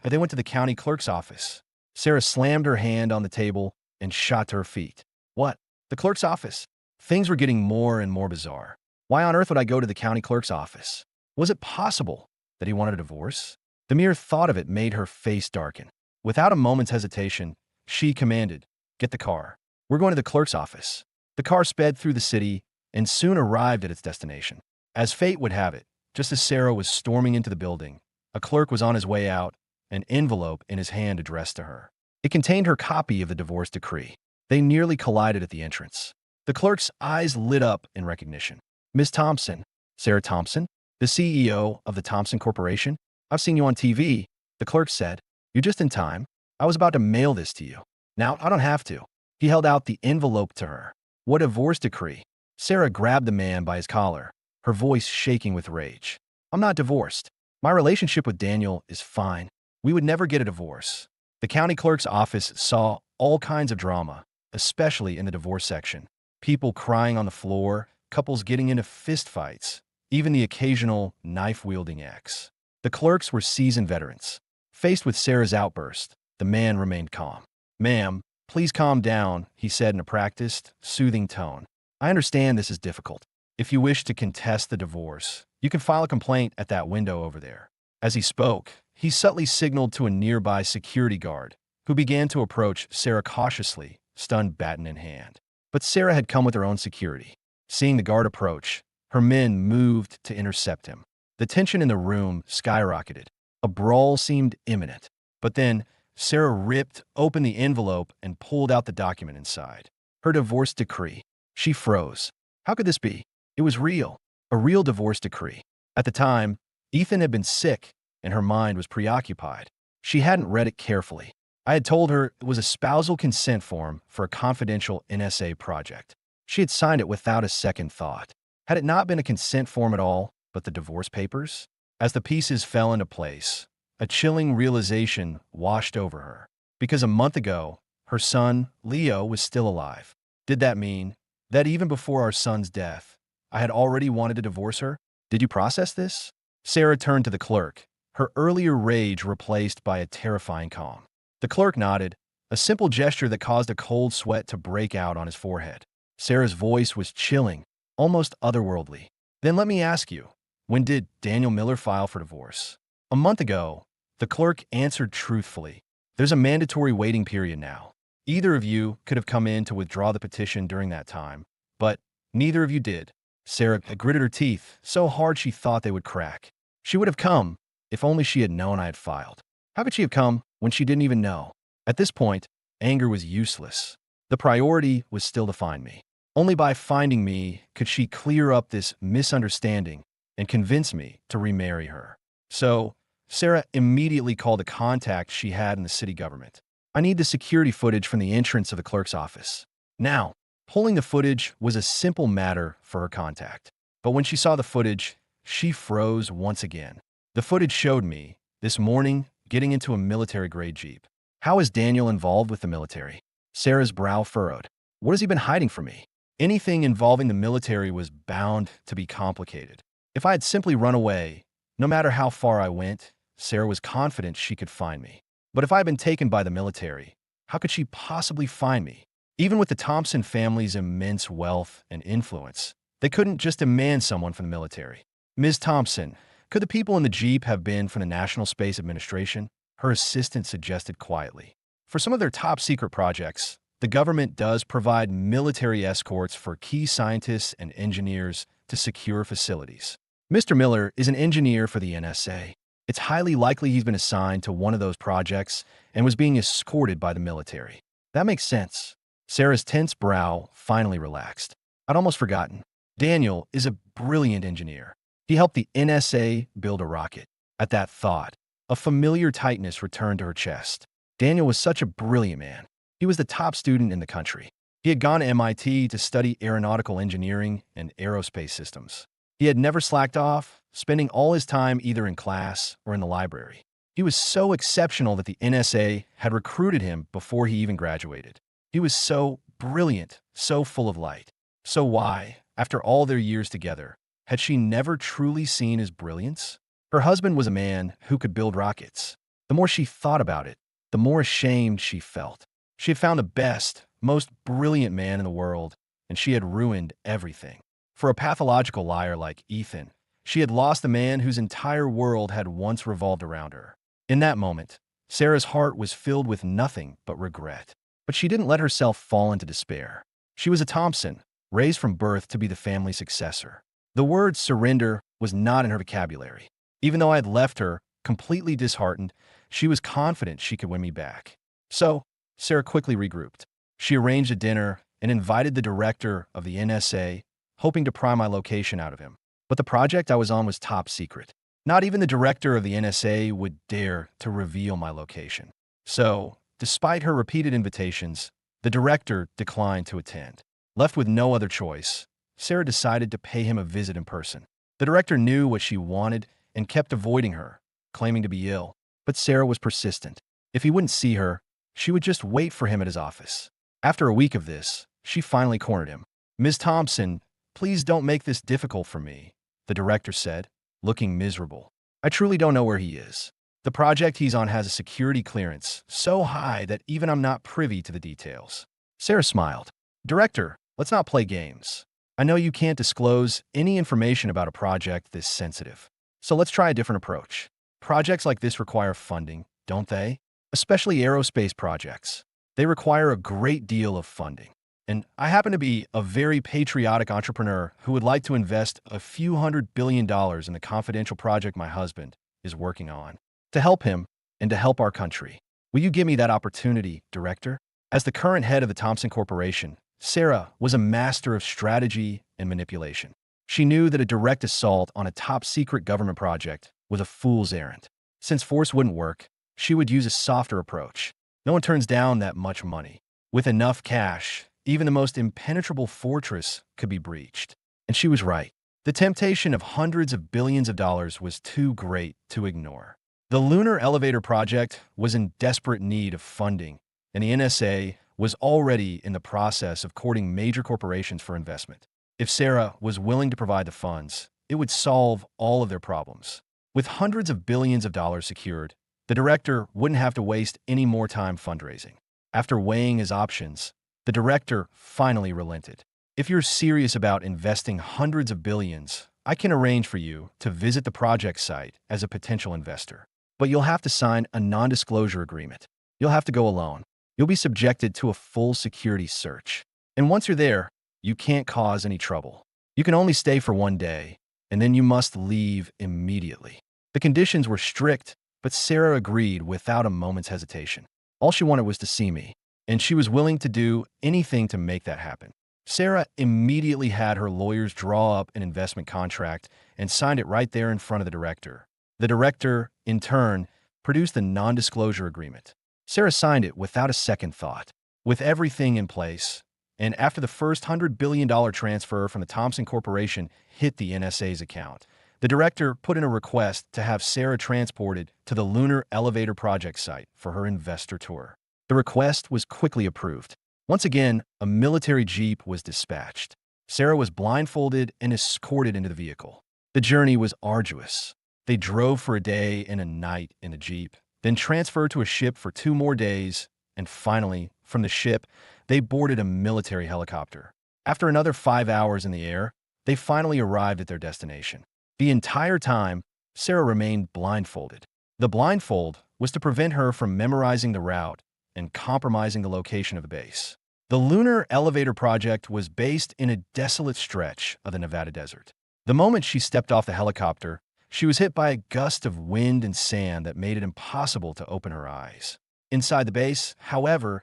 They went to the county clerk's office. Sarah slammed her hand on the table and shot to her feet. What? The clerk's office? Things were getting more and more bizarre. Why on earth would I go to the county clerk's office? Was it possible that he wanted a divorce? The mere thought of it made her face darken. Without a moment's hesitation, she commanded, "Get the car. We're going to the clerk's office." The car sped through the city and soon arrived at its destination. As fate would have it, just as Sarah was storming into the building, a clerk was on his way out, an envelope in his hand addressed to her. It contained her copy of the divorce decree. They nearly collided at the entrance. The clerk's eyes lit up in recognition. Ms. Thompson, Sarah Thompson, the CEO of the Thompson Corporation? I've seen you on TV, the clerk said. You're just in time. I was about to mail this to you. Now, I don't have to. He held out the envelope to her. What divorce decree? Sarah grabbed the man by his collar, her voice shaking with rage. I'm not divorced. My relationship with Daniel is fine. We would never get a divorce. The county clerk's office saw all kinds of drama, especially in the divorce section. People crying on the floor, couples getting into fistfights, even the occasional knife-wielding ex. The clerks were seasoned veterans. Faced with Sarah's outburst, the man remained calm. Ma'am, please calm down, he said in a practiced, soothing tone. I understand this is difficult. If you wish to contest the divorce, you can file a complaint at that window over there. As he spoke, he subtly signaled to a nearby security guard, who began to approach Sarah cautiously, stunned baton in hand. But Sarah had come with her own security. Seeing the guard approach, her men moved to intercept him. The tension in the room skyrocketed. A brawl seemed imminent. But then, Sarah ripped open the envelope and pulled out the document inside. Her divorce decree. She froze. How could this be? It was real. A real divorce decree. At the time, Ethan had been sick, and her mind was preoccupied. She hadn't read it carefully. I had told her it was a spousal consent form for a confidential NSA project. She had signed it without a second thought. Had it not been a consent form at all, but the divorce papers? As the pieces fell into place, a chilling realization washed over her. Because a month ago, her son, Leo, was still alive. Did that mean that even before our son's death, I had already wanted to divorce her? Did you process this? Sarah turned to the clerk, her earlier rage replaced by a terrifying calm. The clerk nodded, a simple gesture that caused a cold sweat to break out on his forehead. Sarah's voice was chilling, almost otherworldly. Then let me ask you, when did Daniel Miller file for divorce? A month ago, the clerk answered truthfully. There's a mandatory waiting period now. Either of you could have come in to withdraw the petition during that time, but neither of you did. Sarah gritted her teeth so hard she thought they would crack. She would have come if only she had known I had filed. How could she have come when she didn't even know? At this point, anger was useless. The priority was still to find me. Only by finding me could she clear up this misunderstanding and convince me to remarry her. So, Sarah immediately called a contact she had in the city government. I need the security footage from the entrance of the clerk's office. Now, pulling the footage was a simple matter for her contact. But when she saw the footage, she froze once again. The footage showed me, this morning, getting into a military-grade Jeep. How is Daniel involved with the military? Sarah's brow furrowed. What has he been hiding from me? Anything involving the military was bound to be complicated. If I had simply run away, no matter how far I went, Sarah was confident she could find me. But if I had been taken by the military, how could she possibly find me? Even with the Thompson family's immense wealth and influence, they couldn't just demand someone from the military. Ms. Thompson, could the people in the Jeep have been from the National Space Administration? Her assistant suggested quietly. For some of their top-secret projects, the government does provide military escorts for key scientists and engineers to secure facilities. Mr. Miller is an engineer for the NSA. It's highly likely he's been assigned to one of those projects and was being escorted by the military. That makes sense. Sarah's tense brow finally relaxed. I'd almost forgotten. Daniel is a brilliant engineer. He helped the NSA build a rocket. At that thought, a familiar tightness returned to her chest. Daniel was such a brilliant man. He was the top student in the country. He had gone to MIT to study aeronautical engineering and aerospace systems. He had never slacked off, spending all his time either in class or in the library. He was so exceptional that the NSA had recruited him before he even graduated. He was so brilliant, so full of light. So why, after all their years together, had she never truly seen his brilliance? Her husband was a man who could build rockets. The more she thought about it, the more ashamed she felt. She had found the best, most brilliant man in the world, and she had ruined everything. For a pathological liar like Ethan, she had lost the man whose entire world had once revolved around her. In that moment, Sarah's heart was filled with nothing but regret. But she didn't let herself fall into despair. She was a Thompson, raised from birth to be the family successor. The word surrender was not in her vocabulary. Even though I had left her, completely disheartened, she was confident she could win me back. So, Sarah quickly regrouped. She arranged a dinner and invited the director of the NSA, hoping to pry my location out of him. But the project I was on was top secret. Not even the director of the NSA would dare to reveal my location. So, despite her repeated invitations, the director declined to attend. Left with no other choice, Sarah decided to pay him a visit in person. The director knew what she wanted and kept avoiding her, claiming to be ill. But Sarah was persistent. If he wouldn't see her, she would just wait for him at his office. After a week of this, she finally cornered him. Ms. Thompson, please don't make this difficult for me, the director said, looking miserable. I truly don't know where he is. The project he's on has a security clearance so high that even I'm not privy to the details. Sarah smiled. Director, let's not play games. I know you can't disclose any information about a project this sensitive. So let's try a different approach. Projects like this require funding, don't they? Especially aerospace projects. They require a great deal of funding. And I happen to be a very patriotic entrepreneur who would like to invest a few $100 billion in the confidential project my husband is working on. To help him and to help our country. Will you give me that opportunity, Director? As the current head of the Thompson Corporation, Sarah was a master of strategy and manipulation. She knew that a direct assault on a top-secret government project was a fool's errand. Since force wouldn't work, she would use a softer approach. No one turns down that much money. With enough cash, even the most impenetrable fortress could be breached. And she was right. The temptation of hundreds of billions of dollars was too great to ignore. The lunar elevator project was in desperate need of funding, and the NSA was already in the process of courting major corporations for investment. If Sarah was willing to provide the funds, it would solve all of their problems. With hundreds of billions of dollars secured, the director wouldn't have to waste any more time fundraising. After weighing his options, the director finally relented. If you're serious about investing hundreds of billions, I can arrange for you to visit the project site as a potential investor. But you'll have to sign a non-disclosure agreement. You'll have to go alone. You'll be subjected to a full security search. And once you're there, you can't cause any trouble. You can only stay for 1 day, and then you must leave immediately. The conditions were strict, but Sarah agreed without a moment's hesitation. All she wanted was to see me, and she was willing to do anything to make that happen. Sarah immediately had her lawyers draw up an investment contract and signed it right there in front of the director. The director, in turn, produced the non-disclosure agreement. Sarah signed it without a second thought. With everything in place, and after the first $100 billion transfer from the Thomson Corporation hit the NSA's account, the director put in a request to have Sarah transported to the Lunar Elevator Project site for her investor tour. The request was quickly approved. Once again, a military jeep was dispatched. Sarah was blindfolded and escorted into the vehicle. The journey was arduous. They drove for a day and a night in a jeep, then transferred to a ship for 2 more days, and finally, from the ship, they boarded a military helicopter. After another 5 hours in the air, they finally arrived at their destination. The entire time, Sarah remained blindfolded. The blindfold was to prevent her from memorizing the route and compromising the location of the base. The Lunar Elevator Project was based in a desolate stretch of the Nevada desert. The moment she stepped off the helicopter, she was hit by a gust of wind and sand that made it impossible to open her eyes. Inside the base, however,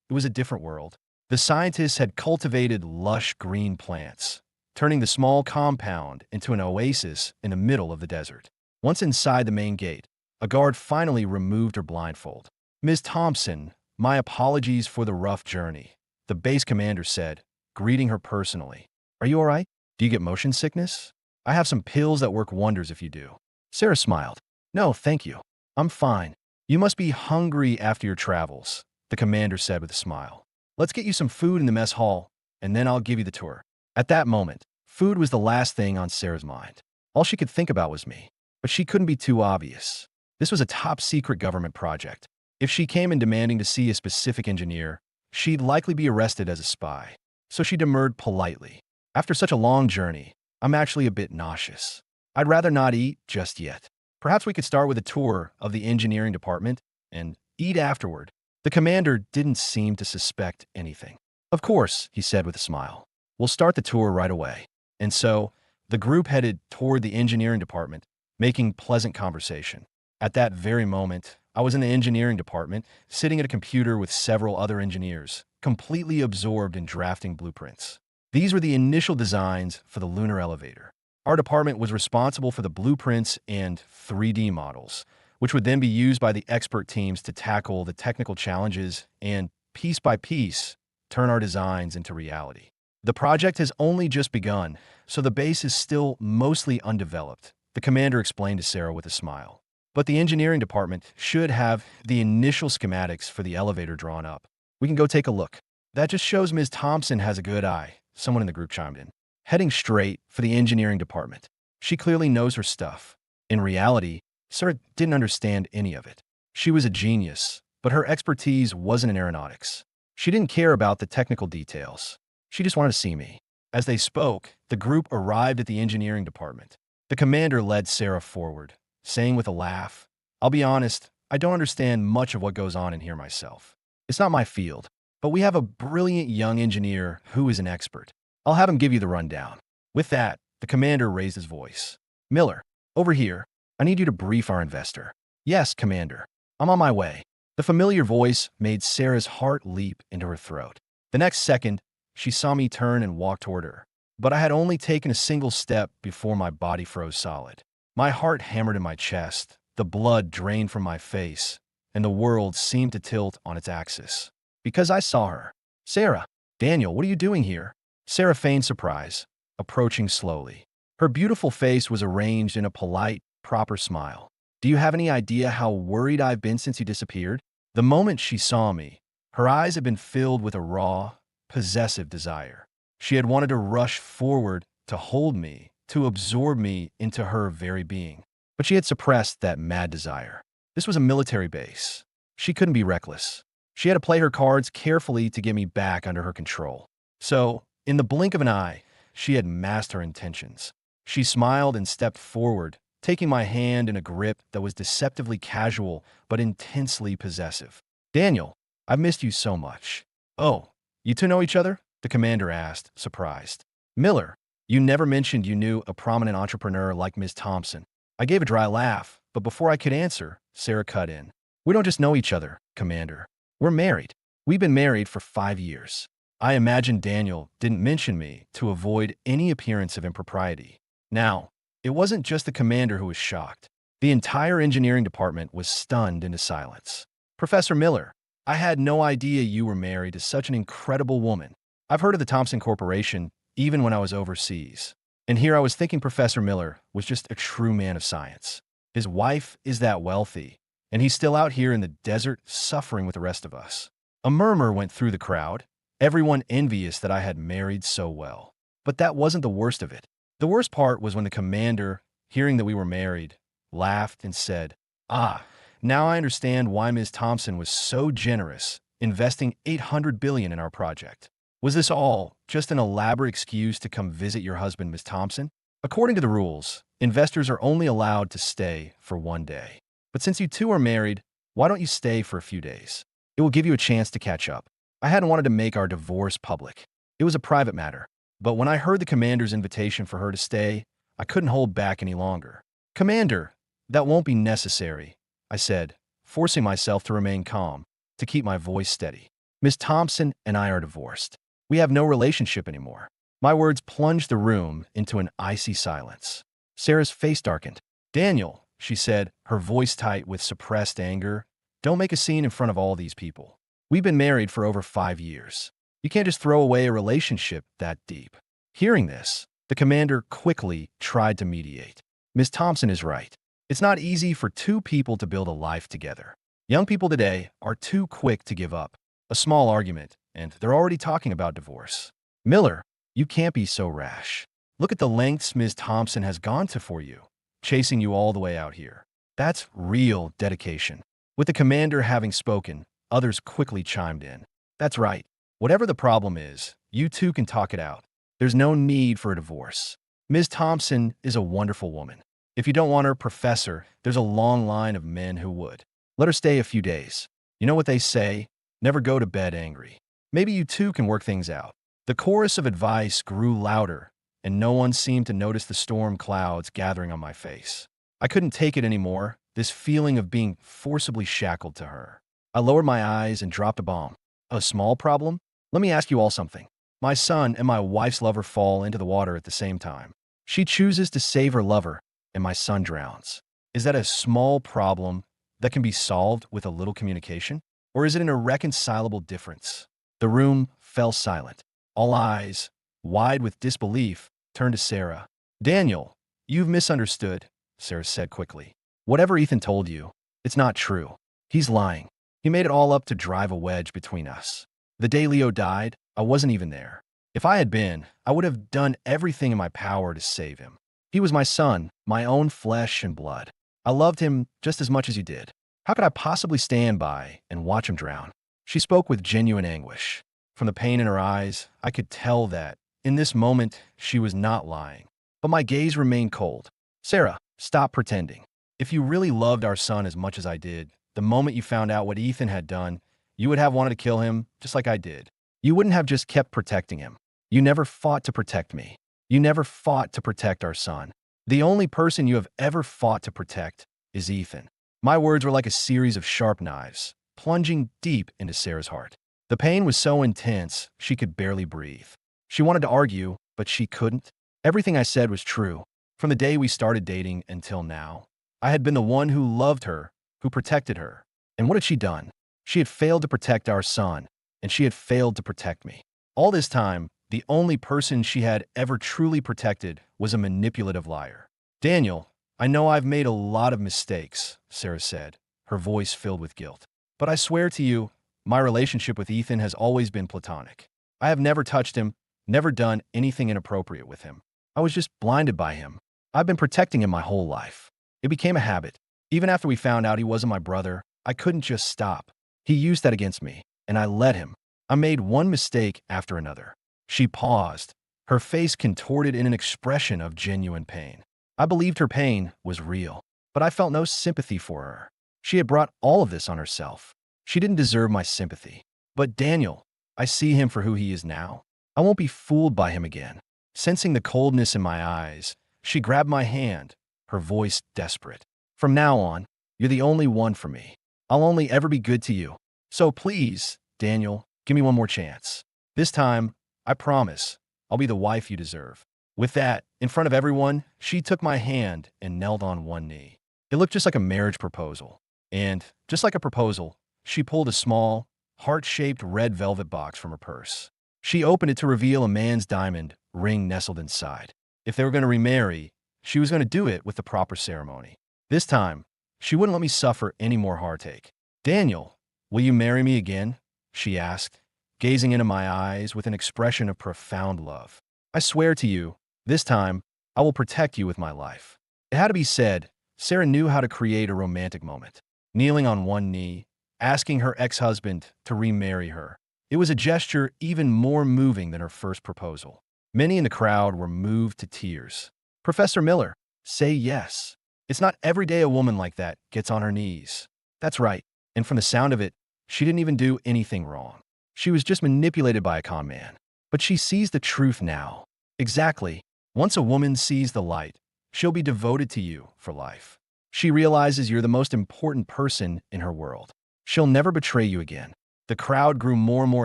it was a different world. The scientists had cultivated lush green plants, turning the small compound into an oasis in the middle of the desert. Once inside the main gate, a guard finally removed her blindfold. "Ms. Thompson, my apologies for the rough journey," the base commander said, greeting her personally. "Are you all right? Do you get motion sickness? I have some pills that work wonders if you do." Sarah smiled. "No, thank you. I'm fine. You must be hungry after your travels," the commander said with a smile. "Let's get you some food in the mess hall, and then I'll give you the tour." At that moment, food was the last thing on Sarah's mind. All she could think about was me. But she couldn't be too obvious. This was a top-secret government project. If she came in demanding to see a specific engineer, she'd likely be arrested as a spy. So she demurred politely. "After such a long journey, I'm actually a bit nauseous. I'd rather not eat just yet. Perhaps we could start with a tour of the engineering department and eat afterward." The commander didn't seem to suspect anything. "Of course," he said with a smile. "We'll start the tour right away." And so, the group headed toward the engineering department, making pleasant conversation. At that very moment, I was in the engineering department, sitting at a computer with several other engineers, completely absorbed in drafting blueprints. These were the initial designs for the lunar elevator. Our department was responsible for the blueprints and 3D models, which would then be used by the expert teams to tackle the technical challenges and, piece by piece, turn our designs into reality. The project has only just begun, so the base is still mostly undeveloped, the commander explained to Sarah with a smile. But the engineering department should have the initial schematics for the elevator drawn up. "We can go take a look." "That just shows Ms. Thompson has a good eye," someone in the group chimed in. Heading straight for the engineering department. She clearly knows her stuff. In reality, Sarah didn't understand any of it. She was a genius, but her expertise wasn't in aeronautics. She didn't care about the technical details. She just wanted to see me. As they spoke, the group arrived at the engineering department. The commander led Sarah forward, saying with a laugh, "I'll be honest, I don't understand much of what goes on in here myself. It's not my field, but we have a brilliant young engineer who is an expert. I'll have him give you the rundown." With that, the commander raised his voice. "Miller, over here. I need you to brief our investor." "Yes, Commander. I'm on my way." The familiar voice made Sarah's heart leap into her throat. The next second, she saw me turn and walk toward her. But I had only taken a single step before my body froze solid. My heart hammered in my chest, the blood drained from my face, and the world seemed to tilt on its axis. Because I saw her. "Sarah, Daniel, what are you doing here?" Sarah feigned surprise. approaching slowly. Her beautiful face was arranged in a polite, proper smile. Do you have any idea how worried I've been since you disappeared? The moment she saw me, her eyes had been filled with a raw, possessive desire. She had wanted to rush forward, to hold me, to absorb me into her very being. But she had suppressed that mad desire. This was a military base. She couldn't be reckless. She had to play her cards carefully to get me back under her control. So, in the blink of an eye, she had masked her intentions. She smiled and stepped forward, taking my hand in a grip that was deceptively casual but intensely possessive. Daniel, I've missed you so much. Oh, you two know each other? The commander asked, surprised. Miller, you never mentioned you knew a prominent entrepreneur like Ms. Thompson. I gave a dry laugh, but before I could answer, Sarah cut in. We don't just know each other, Commander. We're married. We've been married for 5 years. I imagine Daniel didn't mention me to avoid any appearance of impropriety. Now, it wasn't just the commander who was shocked. The entire engineering department was stunned into silence. Professor Miller, I had no idea you were married to such an incredible woman. I've heard of the Thompson Corporation even when I was overseas. And here I was thinking Professor Miller was just a true man of science. His wife is that wealthy, and he's still out here in the desert suffering with the rest of us. A murmur went through the crowd, everyone envious that I had married so well. But that wasn't the worst of it. The worst part was when the commander, hearing that we were married, laughed and said, "Ah, now I understand why Ms. Thompson was so generous, investing $800 billion in our project. Was this all just an elaborate excuse to come visit your husband, Ms. Thompson? According to the rules, investors are only allowed to stay for 1 day. But since you two are married, why don't you stay for a few days? It will give you a chance to catch up." I hadn't wanted to make our divorce public. It was a private matter. But when I heard the commander's invitation for her to stay, I couldn't hold back any longer. "Commander, that won't be necessary," I said, forcing myself to remain calm, to keep my voice steady. "Miss Thompson and I are divorced. We have no relationship anymore." My words plunged the room into an icy silence. Sarah's face darkened. "Daniel," she said, her voice tight with suppressed anger, "don't make a scene in front of all these people. We've been married for over 5 years. You can't just throw away a relationship that deep." Hearing this, the commander quickly tried to mediate. "Miss Thompson is right. It's not easy for two people to build a life together. Young people today are too quick to give up. A small argument, and they're already talking about divorce. Miller, you can't be so rash. Look at the lengths Ms. Thompson has gone to for you, chasing you all the way out here. That's real dedication." With the commander having spoken, others quickly chimed in. "That's right. Whatever the problem is, you two can talk it out. There's no need for a divorce. Ms. Thompson is a wonderful woman. If you don't want her, Professor, there's a long line of men who would. Let her stay a few days. You know what they say, never go to bed angry. Maybe you two can work things out." The chorus of advice grew louder, and no one seemed to notice the storm clouds gathering on my face. I couldn't take it anymore, this feeling of being forcibly shackled to her. I lowered my eyes and dropped a bomb. "A small problem? Let me ask you all something. My son and my wife's lover fall into the water at the same time. She chooses to save her lover, and my son drowns. Is that a small problem that can be solved with a little communication? Or is it an irreconcilable difference?" The room fell silent. All eyes, wide with disbelief, turned to Sarah. "Daniel, you've misunderstood," Sarah said quickly. "Whatever Ethan told you, it's not true. He's lying. He made it all up to drive a wedge between us. The day Leo died, I wasn't even there. If I had been, I would have done everything in my power to save him. He was my son, my own flesh and blood. I loved him just as much as you did. How could I possibly stand by and watch him drown?" She spoke with genuine anguish. From the pain in her eyes, I could tell that, in this moment, she was not lying. But my gaze remained cold. "Sarah, stop pretending. If you really loved our son as much as I did, the moment you found out what Ethan had done, you would have wanted to kill him just like I did. You wouldn't have just kept protecting him. You never fought to protect me. You never fought to protect our son. The only person you have ever fought to protect is Ethan." My words were like a series of sharp knives, plunging deep into Sarah's heart. The pain was so intense, she could barely breathe. She wanted to argue, but she couldn't. Everything I said was true. From the day we started dating until now, I had been the one who loved her, who protected her. And what had she done? She had failed to protect our son, and she had failed to protect me. All this time, The only person she had ever truly protected was a manipulative liar. Daniel, I know I've made a lot of mistakes, Sarah said, her voice filled with guilt. But I swear to you, my relationship with Ethan has always been platonic. I have never touched him, never done anything inappropriate with him. I was just blinded by him. I've been protecting him my whole life. It became a habit. Even after we found out he wasn't my brother, I couldn't just stop. He used that against me, and I let him. I made one mistake after another. She paused, her face contorted in an expression of genuine pain. I believed her pain was real, but I felt no sympathy for her. She had brought all of this on herself. She didn't deserve my sympathy. But Daniel, I see him for who he is now. I won't be fooled by him again. Sensing the coldness in my eyes, she grabbed my hand, her voice desperate. From now on, you're the only one for me. I'll only ever be good to you. So please, Daniel, give me one more chance. This time, I promise, I'll be the wife you deserve. With that, in front of everyone, she took my hand and knelt on one knee. It looked just like a marriage proposal. And, just like a proposal, she pulled a small, heart-shaped red velvet box from her purse. She opened it to reveal a man's diamond ring nestled inside. If they were going to remarry, she was going to do it with the proper ceremony. This time, she wouldn't let me suffer any more heartache. Daniel, will you marry me again? She asked, gazing into my eyes with an expression of profound love. I swear to you, this time, I will protect you with my life. It had to be said, Sarah knew how to create a romantic moment. Kneeling on one knee, asking her ex-husband to remarry her. It was a gesture even more moving than her first proposal. Many in the crowd were moved to tears. Professor Miller, say yes. It's not every day a woman like that gets on her knees. That's right. And from the sound of it, she didn't even do anything wrong. She was just manipulated by a con man. But she sees the truth now. Exactly. Once a woman sees the light, she'll be devoted to you for life. She realizes you're the most important person in her world. She'll never betray you again. The crowd grew more and more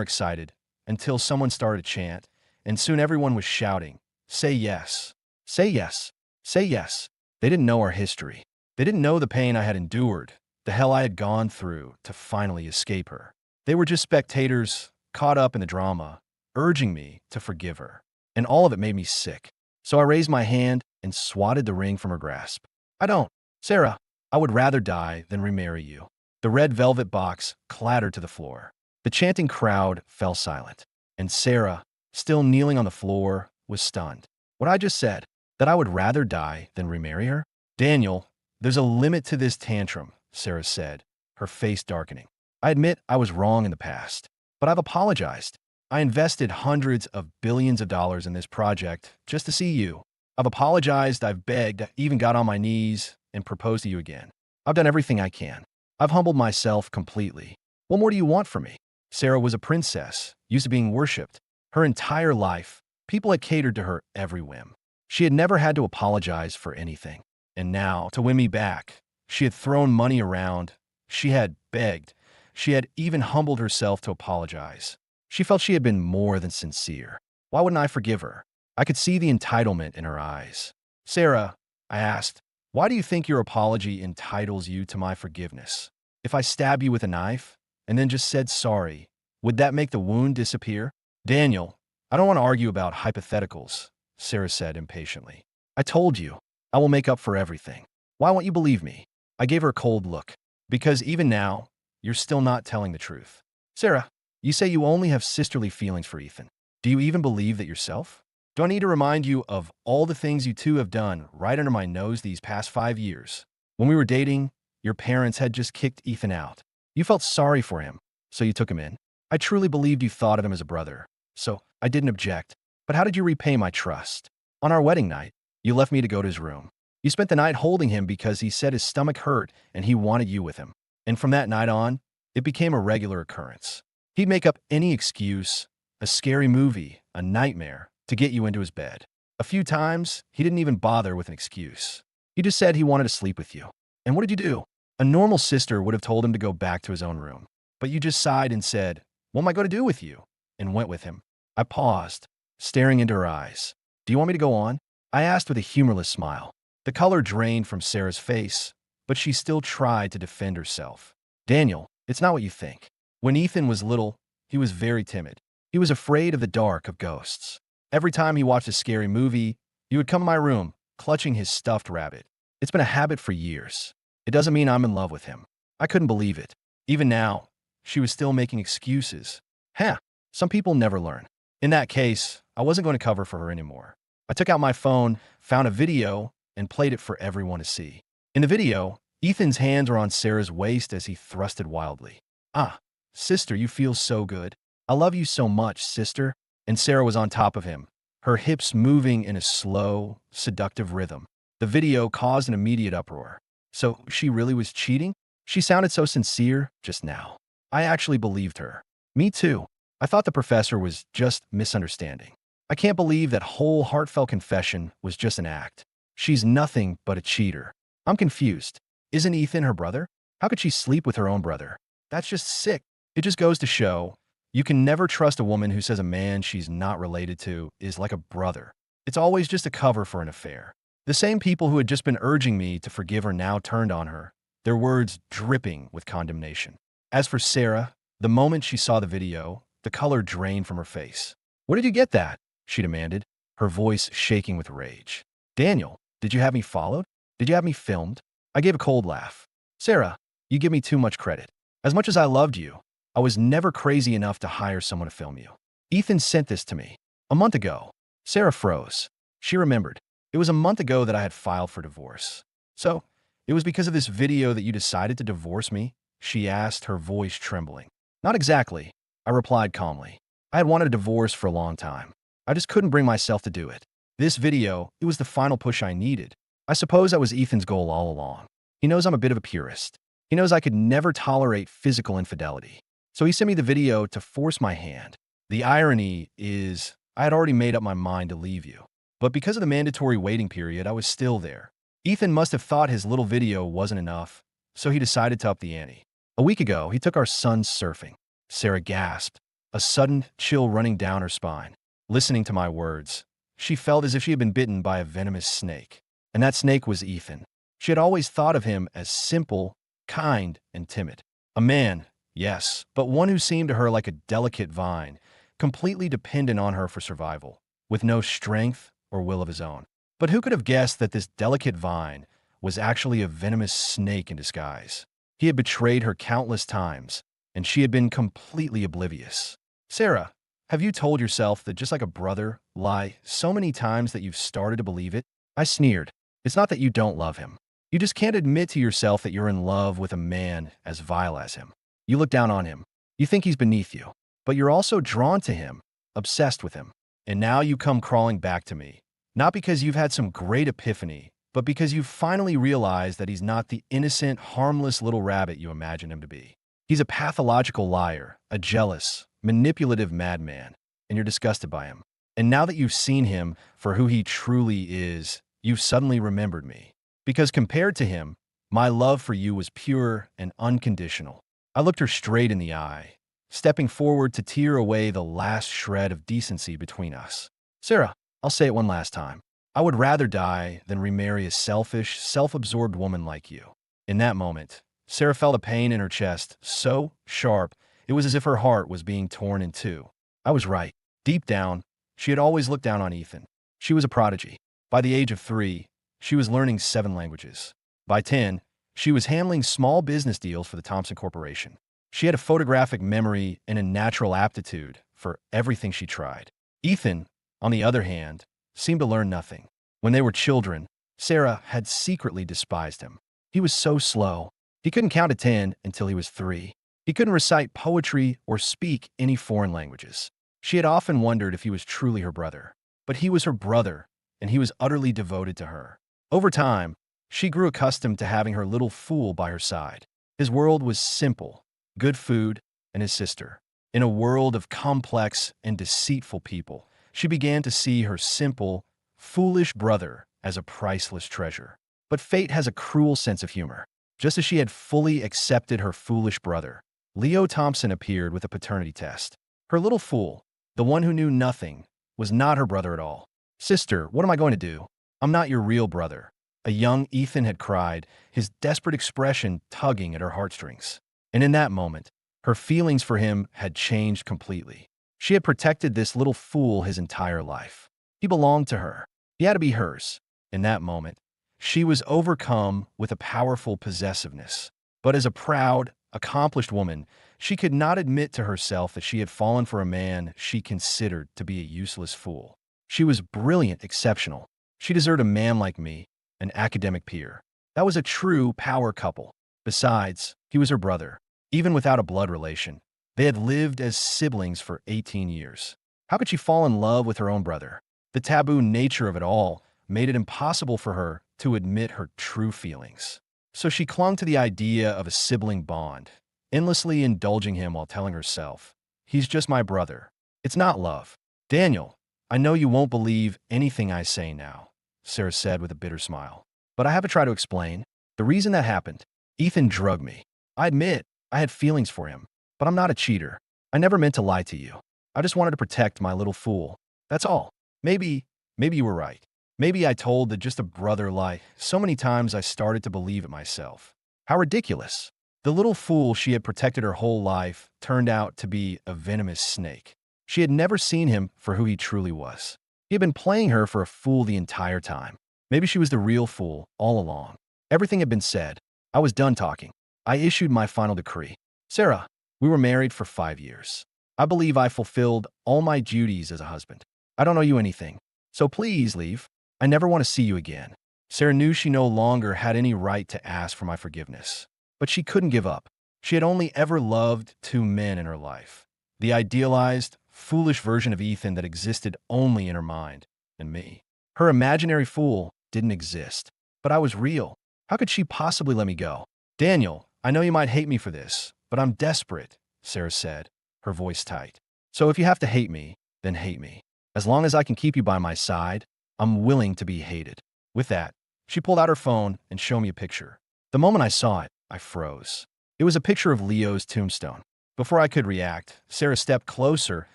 excited until someone started to chant, and soon everyone was shouting, "Say yes! Say yes! Say yes!" They didn't know our history. They didn't know the pain I had endured, the hell I had gone through to finally escape her. They were just spectators, caught up in the drama, urging me to forgive her. And all of it made me sick. So I raised my hand and swatted the ring from her grasp. I don't. Sarah, I would rather die than remarry you. The red velvet box clattered to the floor. The chanting crowd fell silent. And Sarah, still kneeling on the floor, was stunned. What I just said, that I would rather die than remarry her? Daniel, there's a limit to this tantrum, Sarah said, her face darkening. I admit I was wrong in the past, but I've apologized. I invested hundreds of billions of dollars in this project just to see you. I've apologized, I've begged, I even got on my knees and proposed to you again. I've done everything I can. I've humbled myself completely. What more do you want from me? Sarah was a princess, used to being worshipped. Her entire life, people had catered to her every whim. She had never had to apologize for anything. And now, to win me back, she had thrown money around. She had begged. She had even humbled herself to apologize. She felt she had been more than sincere. Why wouldn't I forgive her? I could see the entitlement in her eyes. Sarah, I asked, why do you think your apology entitles you to my forgiveness? If I stab you with a knife and then just said sorry, would that make the wound disappear? Daniel, I don't want to argue about hypotheticals, Sarah said impatiently. I told you, I will make up for everything. Why won't you believe me? I gave her a cold look. Because even now, you're still not telling the truth. Sarah, you say you only have sisterly feelings for Ethan. Do you even believe that yourself? Do I need to remind you of all the things you two have done right under my nose these past 5 years? When we were dating, your parents had just kicked Ethan out. You felt sorry for him, so you took him in. I truly believed you thought of him as a brother, so I didn't object. But how did you repay my trust? On our wedding night, you left me to go to his room. You spent the night holding him because he said his stomach hurt and he wanted you with him. And from that night on, it became a regular occurrence. He'd make up any excuse, a scary movie, a nightmare, to get you into his bed. A few times, he didn't even bother with an excuse. He just said he wanted to sleep with you. And what did you do? A normal sister would have told him to go back to his own room. But you just sighed and said, "What am I going to do with you?" and went with him. I paused, staring into her eyes. Do you want me to go on? I asked with a humorless smile. The color drained from Sarah's face, but she still tried to defend herself. Daniel, it's not what you think. When Ethan was little, he was very timid. He was afraid of the dark, of ghosts. Every time he watched a scary movie, he would come to my room, clutching his stuffed rabbit. It's been a habit for years. It doesn't mean I'm in love with him. I couldn't believe it. Even now, she was still making excuses. Huh, some people never learn. In that case, I wasn't going to cover for her anymore. I took out my phone, found a video, and played it for everyone to see. In the video, Ethan's hands were on Sarah's waist as he thrusted wildly. Ah, sister, you feel so good. I love you so much, sister. And Sarah was on top of him, her hips moving in a slow, seductive rhythm. The video caused an immediate uproar. So she really was cheating? She sounded so sincere just now. I actually believed her. Me too. I thought the professor was just misunderstanding. I can't believe that whole heartfelt confession was just an act. She's nothing but a cheater. I'm confused. Isn't Ethan her brother? How could she sleep with her own brother? That's just sick. It just goes to show you can never trust a woman who says a man she's not related to is like a brother. It's always just a cover for an affair. The same people who had just been urging me to forgive her now turned on her, their words dripping with condemnation. As for Sarah, the moment she saw the video, the color drained from her face. "Where did you get that?" she demanded, her voice shaking with rage. "Daniel, did you have me followed? Did you have me filmed?" I gave a cold laugh. "Sarah, you give me too much credit. As much as I loved you, I was never crazy enough to hire someone to film you. Ethan sent this to me a month ago." Sarah froze. She remembered. It was a month ago that I had filed for divorce. "So, it was because of this video that you decided to divorce me?" she asked, her voice trembling. "Not exactly," I replied calmly. "I had wanted a divorce for a long time. I just couldn't bring myself to do it. This video, it was the final push I needed. I suppose that was Ethan's goal all along. He knows I'm a bit of a purist. He knows I could never tolerate physical infidelity. So he sent me the video to force my hand. The irony is, I had already made up my mind to leave you. But because of the mandatory waiting period, I was still there. Ethan must have thought his little video wasn't enough, so he decided to up the ante. A week ago, he took our son surfing." Sarah gasped, a sudden chill running down her spine. Listening to my words, she felt as if she had been bitten by a venomous snake. And that snake was Ethan. She had always thought of him as simple, kind, and timid. A man, yes, but one who seemed to her like a delicate vine, completely dependent on her for survival, with no strength or will of his own. But who could have guessed that this delicate vine was actually a venomous snake in disguise? He had betrayed her countless times, and she had been completely oblivious. "Sarah, have you told yourself that just like a brother, lie so many times that you've started to believe it?" I sneered. "It's not that you don't love him. You just can't admit to yourself that you're in love with a man as vile as him. You look down on him. You think he's beneath you. But you're also drawn to him, obsessed with him. And now you come crawling back to me. Not because you've had some great epiphany, but because you've finally realized that he's not the innocent, harmless little rabbit you imagine him to be. He's a pathological liar, a jealous, manipulative madman, and you're disgusted by him. And now that you've seen him for who he truly is, you've suddenly remembered me. Because compared to him, my love for you was pure and unconditional." I looked her straight in the eye, stepping forward to tear away the last shred of decency between us. "Sarah, I'll say it one last time. I would rather die than remarry a selfish, self-absorbed woman like you." In that moment, Sarah felt a pain in her chest so sharp it was as if her heart was being torn in two. I was right. Deep down, she had always looked down on Ethan. She was a prodigy. By the age of 3, she was learning 7 languages. By 10, she was handling small business deals for the Thompson Corporation. She had a photographic memory and a natural aptitude for everything she tried. Ethan, on the other hand, seemed to learn nothing. When they were children, Sarah had secretly despised him. He was so slow. He couldn't count to 10 until he was 3. He couldn't recite poetry or speak any foreign languages. She had often wondered if he was truly her brother. But he was her brother, and he was utterly devoted to her. Over time, she grew accustomed to having her little fool by her side. His world was simple, good food, and his sister. In a world of complex and deceitful people, she began to see her simple, foolish brother as a priceless treasure. But fate has a cruel sense of humor. Just as she had fully accepted her foolish brother, Leo Thompson appeared with a paternity test. Her little fool, the one who knew nothing, was not her brother at all. "Sister, what am I going to do? I'm not your real brother." A young Ethan had cried, his desperate expression tugging at her heartstrings. And in that moment, her feelings for him had changed completely. She had protected this little fool his entire life. He belonged to her. He had to be hers. In that moment, she was overcome with a powerful possessiveness. But as a proud, accomplished woman, she could not admit to herself that she had fallen for a man she considered to be a useless fool. She was brilliant, exceptional. She deserved a man like me, an academic peer. That was a true power couple. Besides, he was her brother. Even without a blood relation, they had lived as siblings for 18 years. How could she fall in love with her own brother? The taboo nature of it all made it impossible for her to admit her true feelings. So she clung to the idea of a sibling bond, endlessly indulging him while telling herself, "He's just my brother. It's not love." "Daniel, I know you won't believe anything I say now," Sarah said with a bitter smile. "But I have to try to explain. The reason that happened, Ethan drugged me. I admit I had feelings for him, but I'm not a cheater. I never meant to lie to you. I just wanted to protect my little fool. That's all. Maybe you were right. Maybe I told the just a brother lie so many times I started to believe it myself." How ridiculous. The little fool she had protected her whole life turned out to be a venomous snake. She had never seen him for who he truly was. He had been playing her for a fool the entire time. Maybe she was the real fool all along. Everything had been said. I was done talking. I issued my final decree. "Sarah, we were married for 5 years. I believe I fulfilled all my duties as a husband. I don't owe you anything, so please leave. I never want to see you again." Sarah knew she no longer had any right to ask for my forgiveness. But she couldn't give up. She had only ever loved two men in her life. The idealized, foolish version of Ethan that existed only in her mind, and me. Her imaginary fool didn't exist. But I was real. How could she possibly let me go? "Daniel, I know you might hate me for this, but I'm desperate," Sarah said, her voice tight. "So if you have to hate me, then hate me. As long as I can keep you by my side, I'm willing to be hated." With that, she pulled out her phone and showed me a picture. The moment I saw it, I froze. It was a picture of Leo's tombstone. Before I could react, Sarah stepped closer,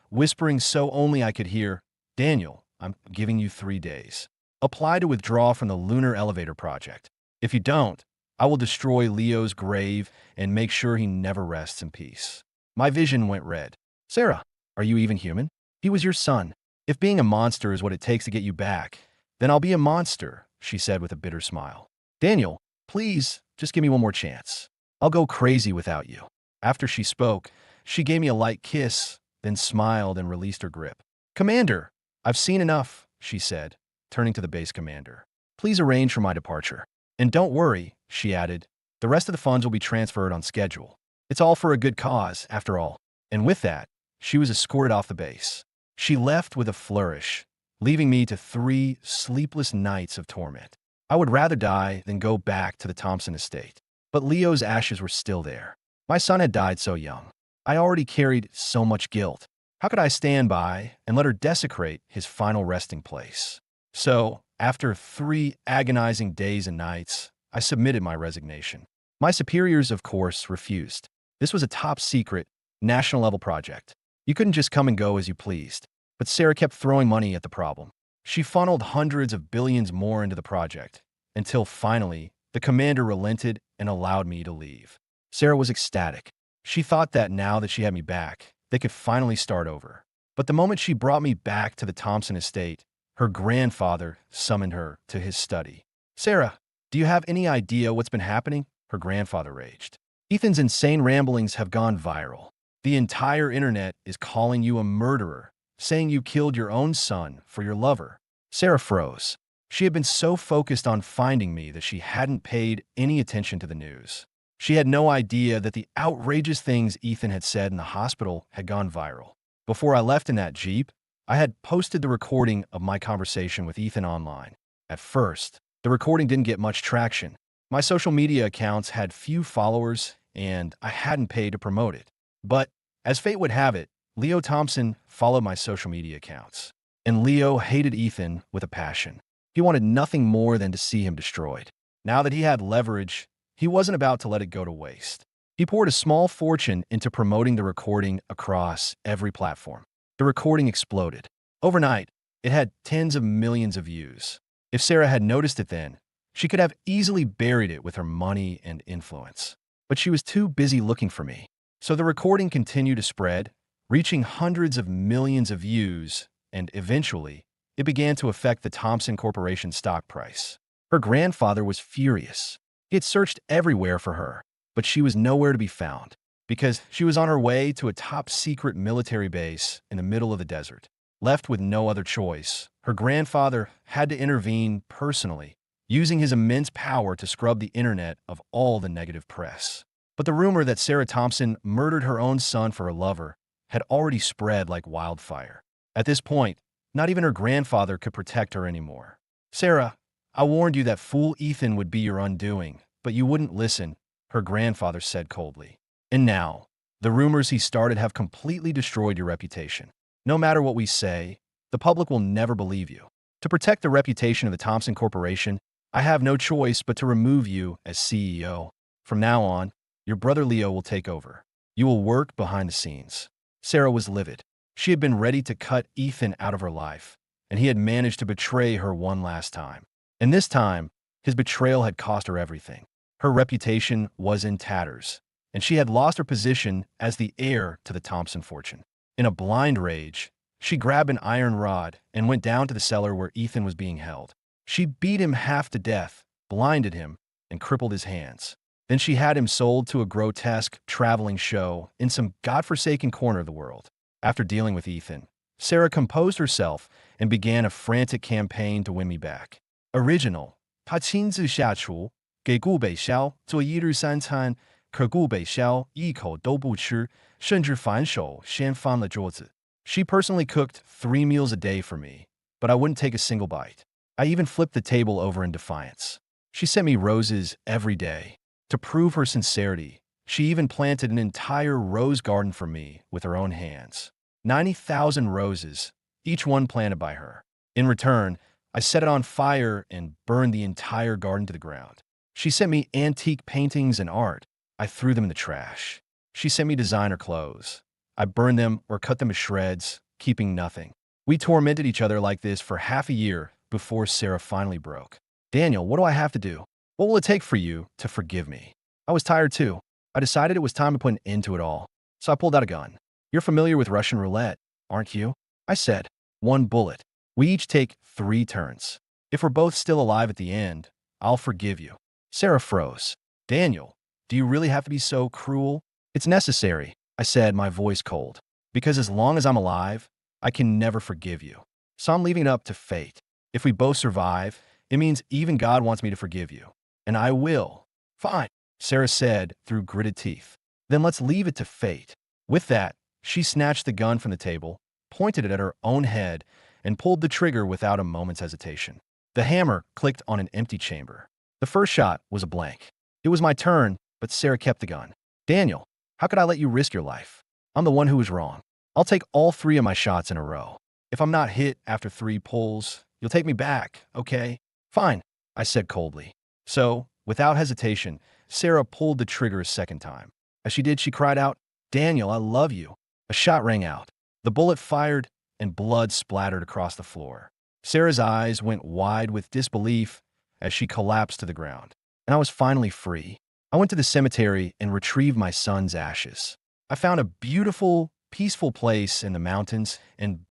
whispering so only I could hear, "Daniel, I'm giving you 3 days. Apply to withdraw from the lunar elevator project. If you don't, I will destroy Leo's grave and make sure he never rests in peace." My vision went red. "Sarah, are you even human? He was your son. If being a monster is what it takes to get you back, then I'll be a monster," she said with a bitter smile. "Daniel, please, just give me one more chance. I'll go crazy without you." After she spoke, she gave me a light kiss, then smiled and released her grip. "Commander, I've seen enough," she said, turning to the base commander. "Please arrange for my departure. And don't worry," she added, "the rest of the funds will be transferred on schedule. It's all for a good cause, after all." And with that, she was escorted off the base. She left with a flourish, leaving me to 3 sleepless nights of torment. I would rather die than go back to the Thompson estate. But Leo's ashes were still there. My son had died so young. I already carried so much guilt. How could I stand by and let her desecrate his final resting place? So, after 3 agonizing days and nights, I submitted my resignation. My superiors, of course, refused. This was a top-secret, national-level project. You couldn't just come and go as you pleased. But Sarah kept throwing money at the problem. She funneled hundreds of billions more into the project, until finally, the commander relented and allowed me to leave. Sarah was ecstatic. She thought that now that she had me back, they could finally start over. But the moment she brought me back to the Thompson estate, her grandfather summoned her to his study. "Sarah, do you have any idea what's been happening?" her grandfather raged. "Ethan's insane ramblings have gone viral. The entire internet is calling you a murderer, saying you killed your own son for your lover." Sarah froze. She had been so focused on finding me that she hadn't paid any attention to the news. She had no idea that the outrageous things Ethan had said in the hospital had gone viral. Before I left in that Jeep, I had posted the recording of my conversation with Ethan online. At first, the recording didn't get much traction. My social media accounts had few followers, and I hadn't paid to promote it. But, as fate would have it, Leo Thompson followed my social media accounts. And Leo hated Ethan with a passion. He wanted nothing more than to see him destroyed. Now that he had leverage, he wasn't about to let it go to waste. He poured a small fortune into promoting the recording across every platform. The recording exploded. Overnight, it had tens of millions of views. If Sarah had noticed it then, she could have easily buried it with her money and influence. But she was too busy looking for me. So the recording continued to spread, reaching hundreds of millions of views, and eventually, it began to affect the Thompson Corporation stock price. Her grandfather was furious. He had searched everywhere for her, but she was nowhere to be found because she was on her way to a top-secret military base in the middle of the desert. Left with no other choice, her grandfather had to intervene personally, using his immense power to scrub the internet of all the negative press. But the rumor that Sarah Thompson murdered her own son for her lover had already spread like wildfire. At this point, not even her grandfather could protect her anymore. "Sarah, I warned you that fool Ethan would be your undoing, but you wouldn't listen," her grandfather said coldly. "And now, the rumors he started have completely destroyed your reputation. No matter what we say, the public will never believe you. To protect the reputation of the Thompson Corporation, I have no choice but to remove you as CEO. From now on, your brother Leo will take over. You will work behind the scenes." Sarah was livid. She had been ready to cut Ethan out of her life, and he had managed to betray her one last time. And this time, his betrayal had cost her everything. Her reputation was in tatters, and she had lost her position as the heir to the Thompson fortune. In a blind rage, she grabbed an iron rod and went down to the cellar where Ethan was being held. She beat him half to death, blinded him, and crippled his hands. Then she had him sold to a grotesque traveling show in some godforsaken corner of the world. After dealing with Ethan, Sarah composed herself and began a frantic campaign to win me back. Original. 他亲自下厨，给顾北萧做一日三餐，可顾北萧一口都不吃，甚至反手掀翻了桌子. She personally cooked 3 meals a day for me, but I wouldn't take a single bite. I even flipped the table over in defiance. She sent me roses every day. To prove her sincerity, she even planted an entire rose garden for me with her own hands. 90,000 roses, each one planted by her. In return, I set it on fire and burned the entire garden to the ground. She sent me antique paintings and art. I threw them in the trash. She sent me designer clothes. I burned them or cut them to shreds, keeping nothing. We tormented each other like this for half a year before Sarah finally broke. "Daniel, what do I have to do? What will it take for you to forgive me?" I was tired too. I decided it was time to put an end to it all, so I pulled out a gun. "You're familiar with Russian roulette, aren't you?" I said. "1 bullet. We each take 3 turns. If we're both still alive at the end, I'll forgive you." Sarah froze. "Daniel, do you really have to be so cruel?" "It's necessary," I said, my voice cold. "Because as long as I'm alive, I can never forgive you. So I'm leaving it up to fate. If we both survive, it means even God wants me to forgive you. And I will." "Fine," Sarah said through gritted teeth. "Then let's leave it to fate." With that, she snatched the gun from the table, pointed it at her own head, and pulled the trigger without a moment's hesitation. The hammer clicked on an empty chamber. The first shot was a blank. It was my turn, but Sarah kept the gun. "Daniel, how could I let you risk your life? I'm the one who was wrong. I'll take all 3 of my shots in a row. If I'm not hit after 3 pulls, you'll take me back, okay?" "Fine," I said coldly. So, without hesitation, Sarah pulled the trigger a second time. As she did, she cried out, "Daniel, I love you." A shot rang out. The bullet fired, and blood splattered across the floor. Sarah's eyes went wide with disbelief as she collapsed to the ground. And I was finally free. I went to the cemetery and retrieved my son's ashes. I found a beautiful, peaceful place in the mountains and